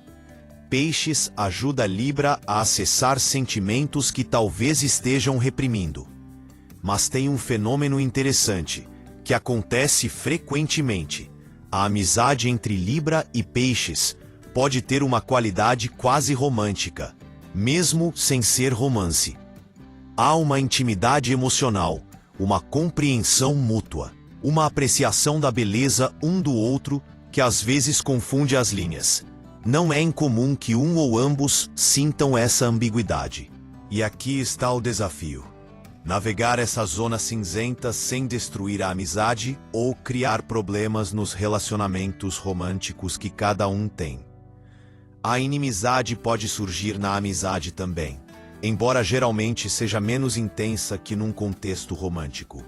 Peixes ajuda Libra a acessar sentimentos que talvez estejam reprimindo. Mas tem um fenômeno interessante, que acontece frequentemente. A amizade entre Libra e Peixes pode ter uma qualidade quase romântica, mesmo sem ser romance. Há uma intimidade emocional, uma compreensão mútua, uma apreciação da beleza um do outro que às vezes confunde as linhas. Não é incomum que um ou ambos sintam essa ambiguidade. E aqui está o desafio: navegar essa zona cinzenta sem destruir a amizade ou criar problemas nos relacionamentos românticos que cada um tem. A inimizade pode surgir na amizade também, embora geralmente seja menos intensa que num contexto romântico.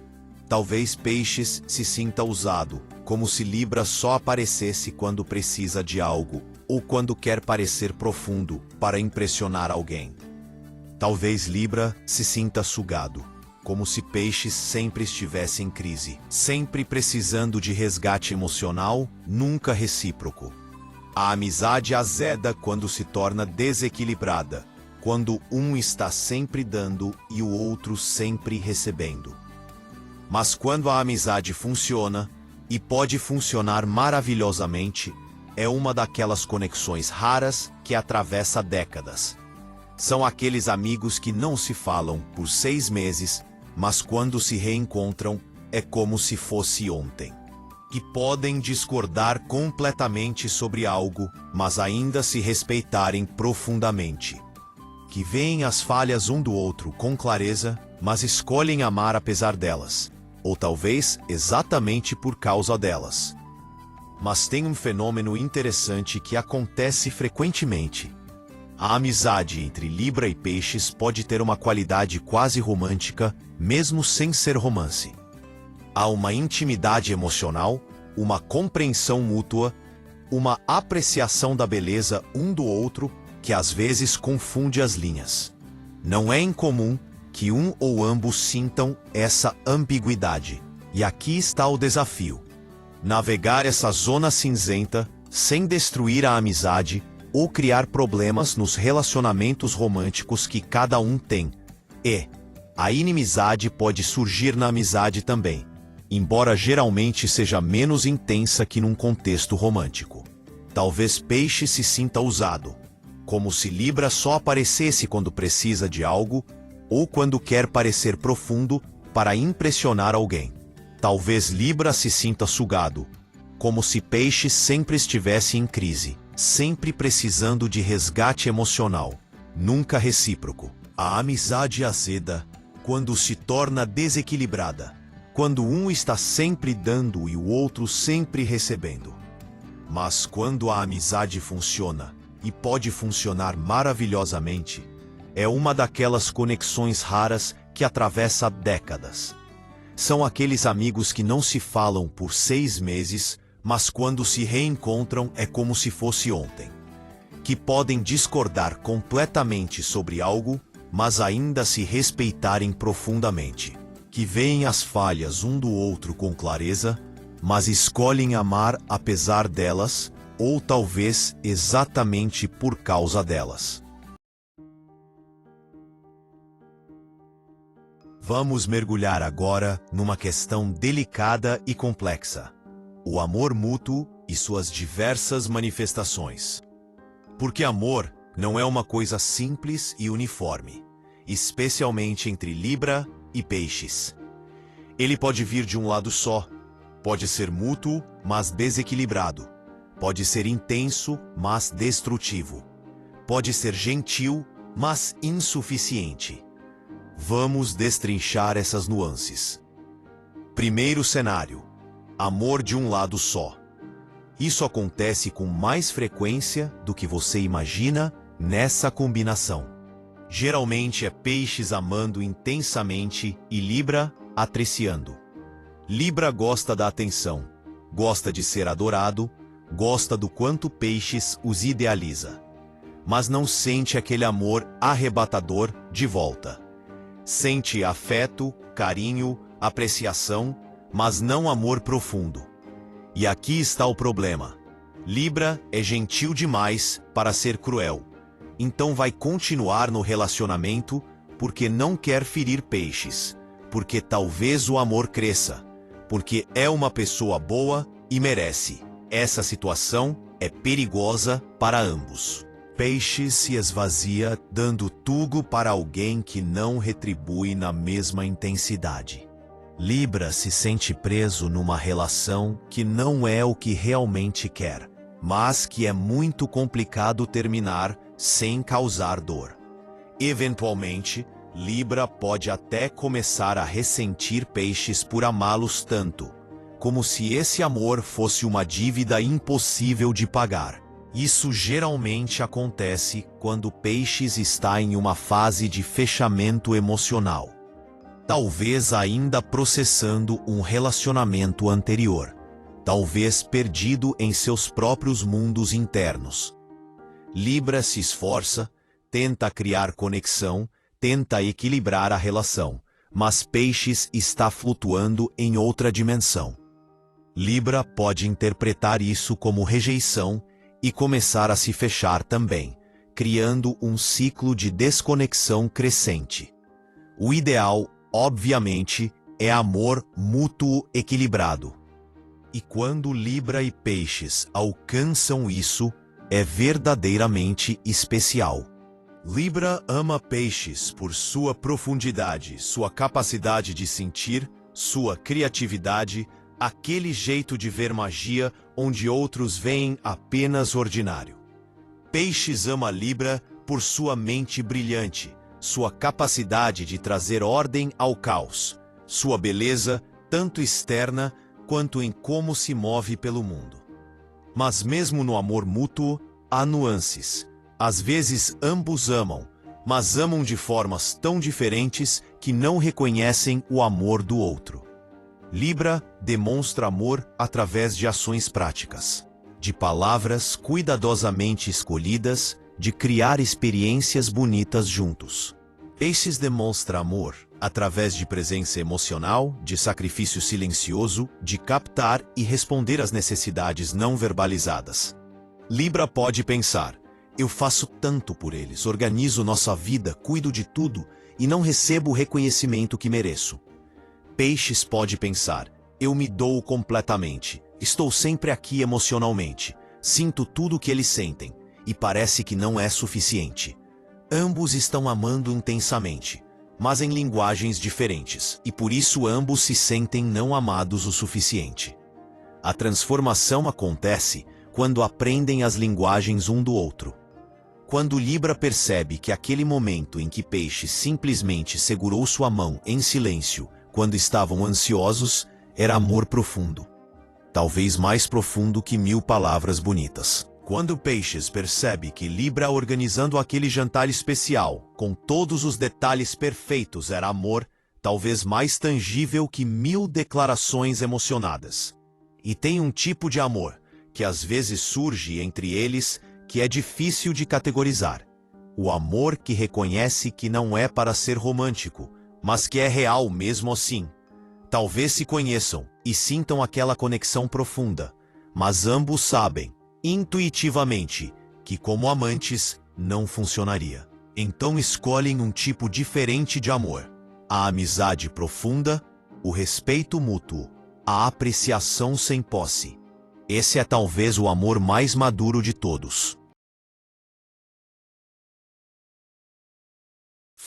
Talvez Peixes se sinta usado, como se Libra só aparecesse quando precisa de algo, ou quando quer parecer profundo, para impressionar alguém. Talvez Libra se sinta sugado, como se Peixes sempre estivesse em crise, sempre precisando de resgate emocional, nunca recíproco. A amizade azeda quando se torna desequilibrada, quando um está sempre dando e o outro sempre recebendo. Mas quando a amizade funciona, e pode funcionar maravilhosamente, é uma daquelas conexões raras que atravessa décadas. São aqueles amigos que não se falam por 6 meses, mas quando se reencontram, é como se fosse ontem. Que podem discordar completamente sobre algo, mas ainda se respeitarem profundamente. Que veem as falhas um do outro com clareza, mas escolhem amar apesar delas, ou talvez exatamente por causa delas. Mas tem um fenômeno interessante que acontece frequentemente. A amizade entre Libra e Peixes pode ter uma qualidade quase romântica, mesmo sem ser romance. Há uma intimidade emocional, uma compreensão mútua, uma apreciação da beleza um do outro que às vezes confunde as linhas. Não é incomum que um ou ambos sintam essa ambiguidade, e aqui está o desafio: navegar essa zona cinzenta sem destruir a amizade ou criar problemas nos relacionamentos românticos que cada um tem. E a inimizade pode surgir na amizade também, embora geralmente seja menos intensa que num contexto romântico. Talvez Peixe se sinta usado, como se Libra só aparecesse quando precisa de algo ou quando quer parecer profundo para impressionar alguém. Talvez Libra se sinta sugado, como se Peixe sempre estivesse em crise, sempre precisando de resgate emocional, nunca recíproco. A amizade azeda quando se torna desequilibrada, quando um está sempre dando e o outro sempre recebendo. Mas quando a amizade funciona, e pode funcionar maravilhosamente, é uma daquelas conexões raras que atravessa décadas. São aqueles amigos que não se falam por 6 meses, mas quando se reencontram é como se fosse ontem. Que podem discordar completamente sobre algo, mas ainda se respeitarem profundamente. Que veem as falhas um do outro com clareza, mas escolhem amar apesar delas, ou talvez exatamente por causa delas. Vamos mergulhar agora numa questão delicada e complexa: o amor mútuo e suas diversas manifestações. Porque amor não é uma coisa simples e uniforme, especialmente entre Libra e Peixes. Ele pode vir de um lado só, pode ser mútuo, mas desequilibrado, pode ser intenso, mas destrutivo, pode ser gentil, mas insuficiente. Vamos destrinchar essas nuances. Primeiro cenário: amor de um lado só. Isso acontece com mais frequência do que você imagina nessa combinação. Geralmente é Peixes amando intensamente e Libra atreciando. Libra gosta da atenção, gosta de ser adorado, gosta do quanto Peixes os idealiza, mas não sente aquele amor arrebatador de volta. Sente afeto, carinho, apreciação, mas não amor profundo. E aqui está o problema: Libra é gentil demais para ser cruel. Então vai continuar no relacionamento porque não quer ferir Peixes, porque talvez o amor cresça, porque é uma pessoa boa e merece. Essa situação é perigosa para ambos. Peixes se esvazia, dando tudo para alguém que não retribui na mesma intensidade. Libra se sente preso numa relação que não é o que realmente quer, mas que é muito complicado terminar sem causar dor. Eventualmente, Libra pode até começar a ressentir Peixes por amá-los tanto, como se esse amor fosse uma dívida impossível de pagar. Isso geralmente acontece quando Peixes está em uma fase de fechamento emocional. Talvez ainda processando um relacionamento anterior. Talvez perdido em seus próprios mundos internos. Libra se esforça, tenta criar conexão, tenta equilibrar a relação, mas Peixes está flutuando em outra dimensão. Libra pode interpretar isso como rejeição e começar a se fechar também, criando um ciclo de desconexão crescente. O ideal, obviamente, é amor mútuo equilibrado. E quando Libra e Peixes alcançam isso, é verdadeiramente especial. Libra ama Peixes por sua profundidade, sua capacidade de sentir, sua criatividade, aquele jeito de ver magia onde outros veem apenas ordinário. Peixes ama Libra por sua mente brilhante, sua capacidade de trazer ordem ao caos, sua beleza, tanto externa quanto em como se move pelo mundo. Mas mesmo no amor mútuo, há nuances. Às vezes ambos amam, mas amam de formas tão diferentes que não reconhecem o amor do outro. Libra demonstra amor através de ações práticas, de palavras cuidadosamente escolhidas, de criar experiências bonitas juntos. Peixes demonstra amor através de presença emocional, de sacrifício silencioso, de captar e responder às necessidades não verbalizadas. Libra pode pensar: eu faço tanto por eles, organizo nossa vida, cuido de tudo e não recebo o reconhecimento que mereço. Peixes pode pensar: eu me dou completamente, estou sempre aqui emocionalmente, sinto tudo o que eles sentem, e parece que não é suficiente. Ambos estão amando intensamente, mas em linguagens diferentes, e por isso ambos se sentem não amados o suficiente. A transformação acontece quando aprendem as linguagens um do outro. Quando Libra percebe que aquele momento em que Peixe simplesmente segurou sua mão em silêncio, quando estavam ansiosos, era amor profundo. Talvez mais profundo que 1000 palavras bonitas. Quando Peixes percebe que Libra organizando aquele jantar especial, com todos os detalhes perfeitos, era amor, talvez mais tangível que 1000 declarações emocionadas. E tem um tipo de amor, que às vezes surge entre eles, que é difícil de categorizar. O amor que reconhece que não é para ser romântico, mas que é real mesmo assim. Talvez se conheçam e sintam aquela conexão profunda, mas ambos sabem, intuitivamente, que como amantes não funcionaria. Então escolhem um tipo diferente de amor: a amizade profunda, o respeito mútuo, a apreciação sem posse. Esse é talvez o amor mais maduro de todos.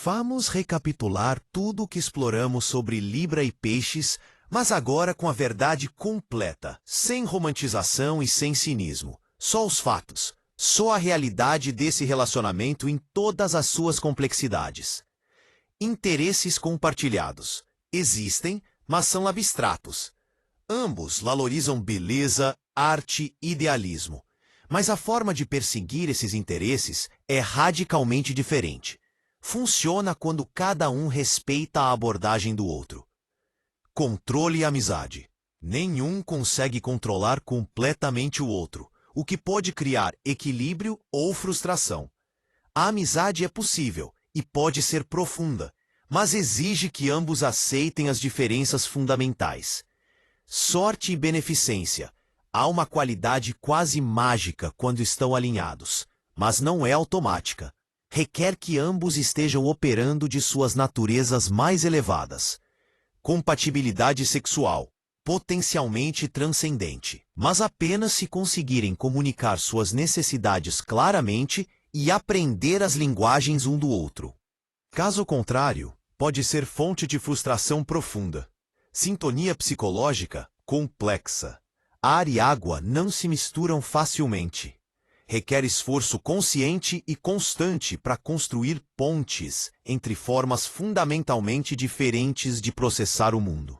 Vamos recapitular tudo o que exploramos sobre Libra e Peixes, mas agora com a verdade completa, sem romantização e sem cinismo. Só os fatos, só a realidade desse relacionamento em todas as suas complexidades. Interesses compartilhados. Existem, mas são abstratos. Ambos valorizam beleza, arte e idealismo. Mas a forma de perseguir esses interesses é radicalmente diferente. Funciona quando cada um respeita a abordagem do outro. Controle e amizade. Nenhum consegue controlar completamente o outro, o que pode criar equilíbrio ou frustração. A amizade é possível e pode ser profunda, mas exige que ambos aceitem as diferenças fundamentais. Sorte e beneficência. Há uma qualidade quase mágica quando estão alinhados, mas não é automática. Requer que ambos estejam operando de suas naturezas mais elevadas. Compatibilidade sexual, potencialmente transcendente, mas apenas se conseguirem comunicar suas necessidades claramente e aprender as linguagens um do outro. Caso contrário, pode ser fonte de frustração profunda. Sintonia psicológica complexa. Ar e água não se misturam facilmente. Requer esforço consciente e constante para construir pontes entre formas fundamentalmente diferentes de processar o mundo.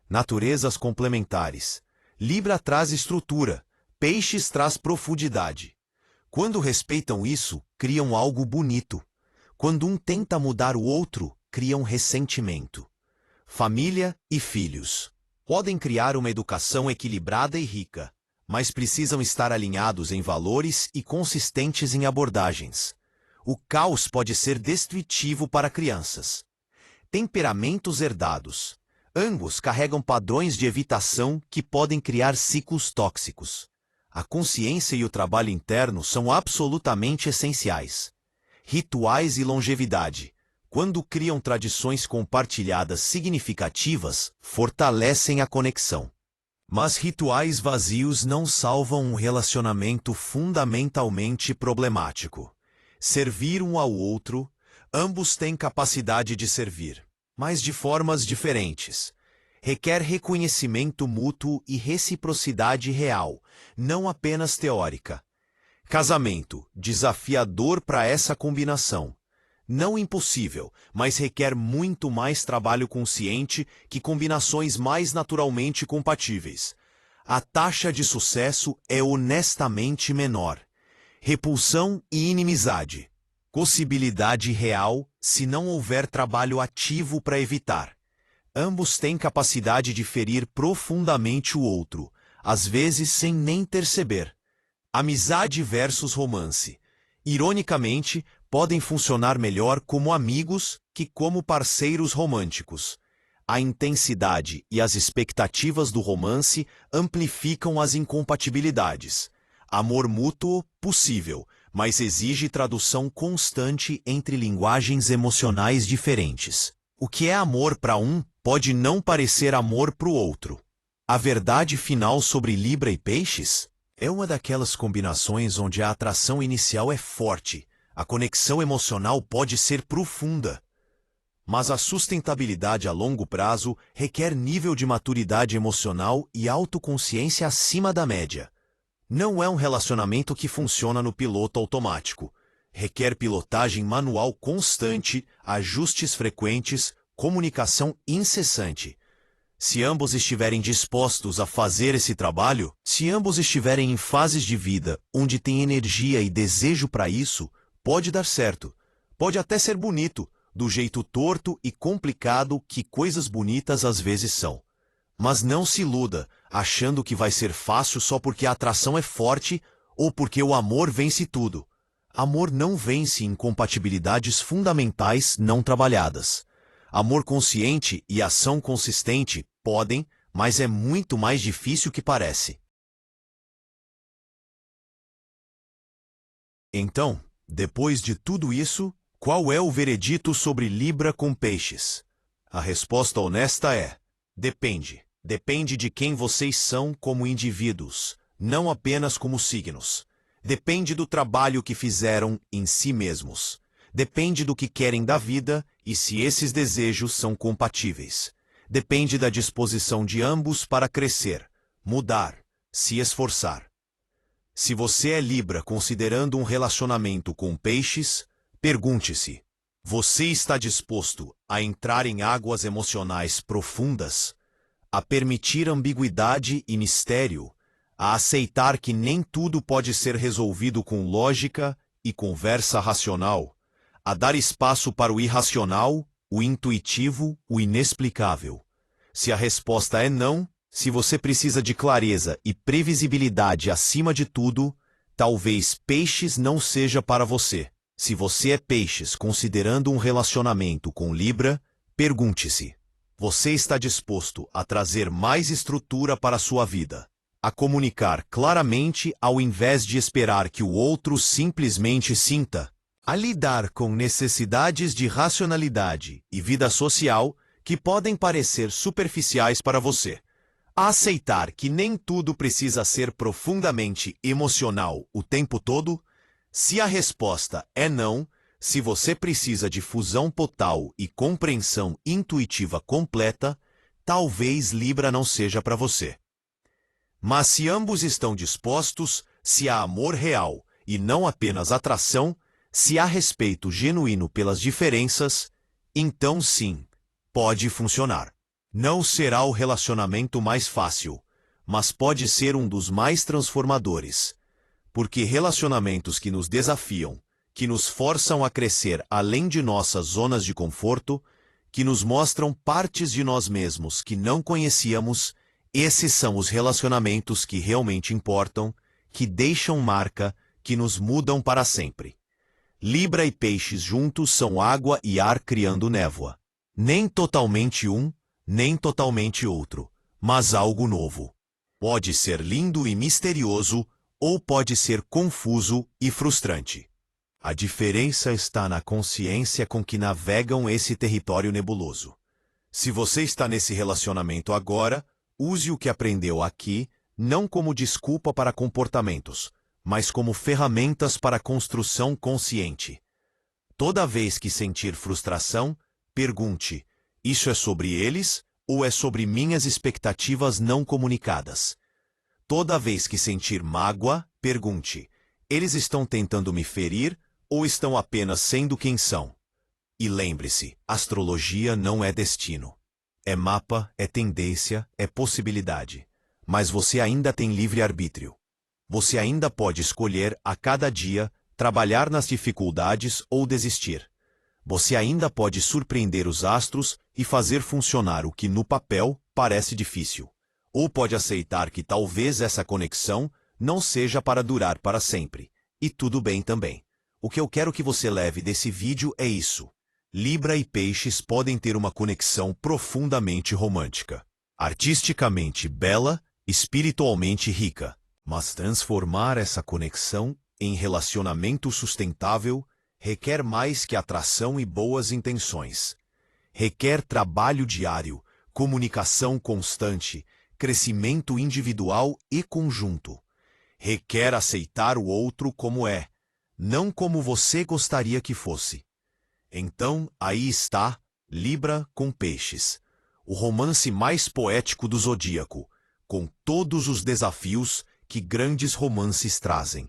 Naturezas complementares. Libra traz estrutura, Peixes traz profundidade. Quando respeitam isso, criam algo bonito. Quando um tenta mudar o outro, criam ressentimento. Família e filhos podem criar uma educação equilibrada e rica, mas precisam estar alinhados em valores e consistentes em abordagens. O caos pode ser destrutivo para crianças. Temperamentos herdados. Ambos carregam padrões de evitação que podem criar ciclos tóxicos. A consciência e o trabalho interno são absolutamente essenciais. Rituais e longevidade. Quando criam tradições compartilhadas significativas, fortalecem a conexão. Mas rituais vazios não salvam um relacionamento fundamentalmente problemático. Servir um ao outro, ambos têm capacidade de servir, mas de formas diferentes. Requer reconhecimento mútuo e reciprocidade real, não apenas teórica. Casamento, desafiador para essa combinação. Não impossível, mas requer muito mais trabalho consciente que combinações mais naturalmente compatíveis. A taxa de sucesso é honestamente menor. Repulsão e inimizade. Possibilidade real se não houver trabalho ativo para evitar. Ambos têm capacidade de ferir profundamente o outro, às vezes sem nem perceber. Amizade versus romance. Ironicamente, podem funcionar melhor como amigos que como parceiros românticos. A intensidade e as expectativas do romance amplificam as incompatibilidades. Amor mútuo, possível, mas exige tradução constante entre linguagens emocionais diferentes. O que é amor para um pode não parecer amor para o outro. A verdade final sobre Libra e Peixes é uma daquelas combinações onde a atração inicial é forte, a conexão emocional pode ser profunda. Mas a sustentabilidade a longo prazo requer nível de maturidade emocional e autoconsciência acima da média. Não é um relacionamento que funciona no piloto automático. Requer pilotagem manual constante, ajustes frequentes, comunicação incessante. Se ambos estiverem dispostos a fazer esse trabalho, se ambos estiverem em fases de vida onde tem energia e desejo para isso, pode dar certo. Pode até ser bonito, do jeito torto e complicado que coisas bonitas às vezes são. Mas não se iluda, achando que vai ser fácil só porque a atração é forte ou porque o amor vence tudo. Amor não vence incompatibilidades fundamentais não trabalhadas. Amor consciente e ação consistente podem, mas é muito mais difícil que parece. Então, depois de tudo isso, qual é o veredito sobre Libra com Peixes? A resposta honesta é: depende. Depende de quem vocês são como indivíduos, não apenas como signos. Depende do trabalho que fizeram em si mesmos. Depende do que querem da vida e se esses desejos são compatíveis. Depende da disposição de ambos para crescer, mudar, se esforçar. Se você é Libra considerando um relacionamento com Peixes, pergunte-se: você está disposto a entrar em águas emocionais profundas? A permitir ambiguidade e mistério, a aceitar que nem tudo pode ser resolvido com lógica e conversa racional, a dar espaço para o irracional, o intuitivo, o inexplicável. Se a resposta é não, se você precisa de clareza e previsibilidade acima de tudo, talvez Peixes não seja para você. Se você é Peixes considerando um relacionamento com Libra, pergunte-se: você está disposto a trazer mais estrutura para a sua vida? A comunicar claramente ao invés de esperar que o outro simplesmente sinta? A lidar com necessidades de racionalidade e vida social que podem parecer superficiais para você? A aceitar que nem tudo precisa ser profundamente emocional o tempo todo? Se a resposta é não, se você precisa de fusão total e compreensão intuitiva completa, talvez Libra não seja para você. Mas se ambos estão dispostos, se há amor real e não apenas atração, se há respeito genuíno pelas diferenças, então sim, pode funcionar. Não será o relacionamento mais fácil, mas pode ser um dos mais transformadores. Porque relacionamentos que nos desafiam, que nos forçam a crescer além de nossas zonas de conforto, que nos mostram partes de nós mesmos que não conhecíamos, esses são os relacionamentos que realmente importam, que deixam marca, que nos mudam para sempre. Libra e Peixes juntos são água e ar criando névoa. Nem totalmente um, nem totalmente outro, mas algo novo. Pode ser lindo e misterioso, ou pode ser confuso e frustrante. A diferença está na consciência com que navegam esse território nebuloso. Se você está nesse relacionamento agora, use o que aprendeu aqui, não como desculpa para comportamentos, mas como ferramentas para construção consciente. Toda vez que sentir frustração, pergunte: isso é sobre eles ou é sobre minhas expectativas não comunicadas? Toda vez que sentir mágoa, pergunte: eles estão tentando me ferir ou estão apenas sendo quem são? E lembre-se, astrologia não é destino. É mapa, é tendência, é possibilidade. Mas você ainda tem livre-arbítrio. Você ainda pode escolher, a cada dia, trabalhar nas dificuldades ou desistir. Você ainda pode surpreender os astros e fazer funcionar o que no papel parece difícil. Ou pode aceitar que talvez essa conexão não seja para durar para sempre. E tudo bem também. O que eu quero que você leve desse vídeo é isso. Libra e Peixes podem ter uma conexão profundamente romântica, artisticamente bela, espiritualmente rica. Mas transformar essa conexão em relacionamento sustentável requer mais que atração e boas intenções. Requer trabalho diário, comunicação constante, crescimento individual e conjunto. Requer aceitar o outro como é, não como você gostaria que fosse. Então, aí está, Libra com Peixes, o romance mais poético do zodíaco, com todos os desafios que grandes romances trazem.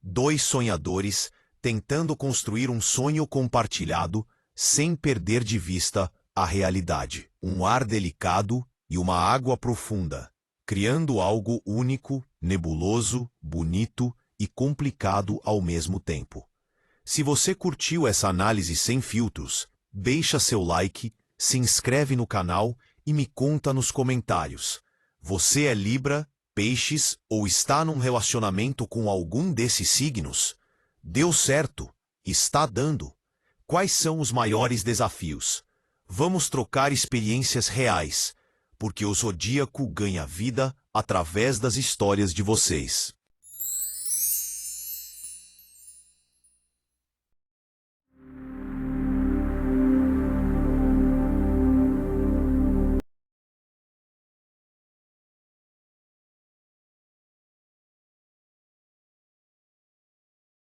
Dois sonhadores tentando construir um sonho compartilhado sem perder de vista a realidade. Um ar delicado e uma água profunda, criando algo único, nebuloso, bonito e complicado ao mesmo tempo. Se você curtiu essa análise sem filtros, deixa seu like, se inscreve no canal e me conta nos comentários. Você é Libra, Peixes ou está num relacionamento com algum desses signos? Deu certo? Está dando? Quais são os maiores desafios? Vamos trocar experiências reais, porque o zodíaco ganha vida através das histórias de vocês.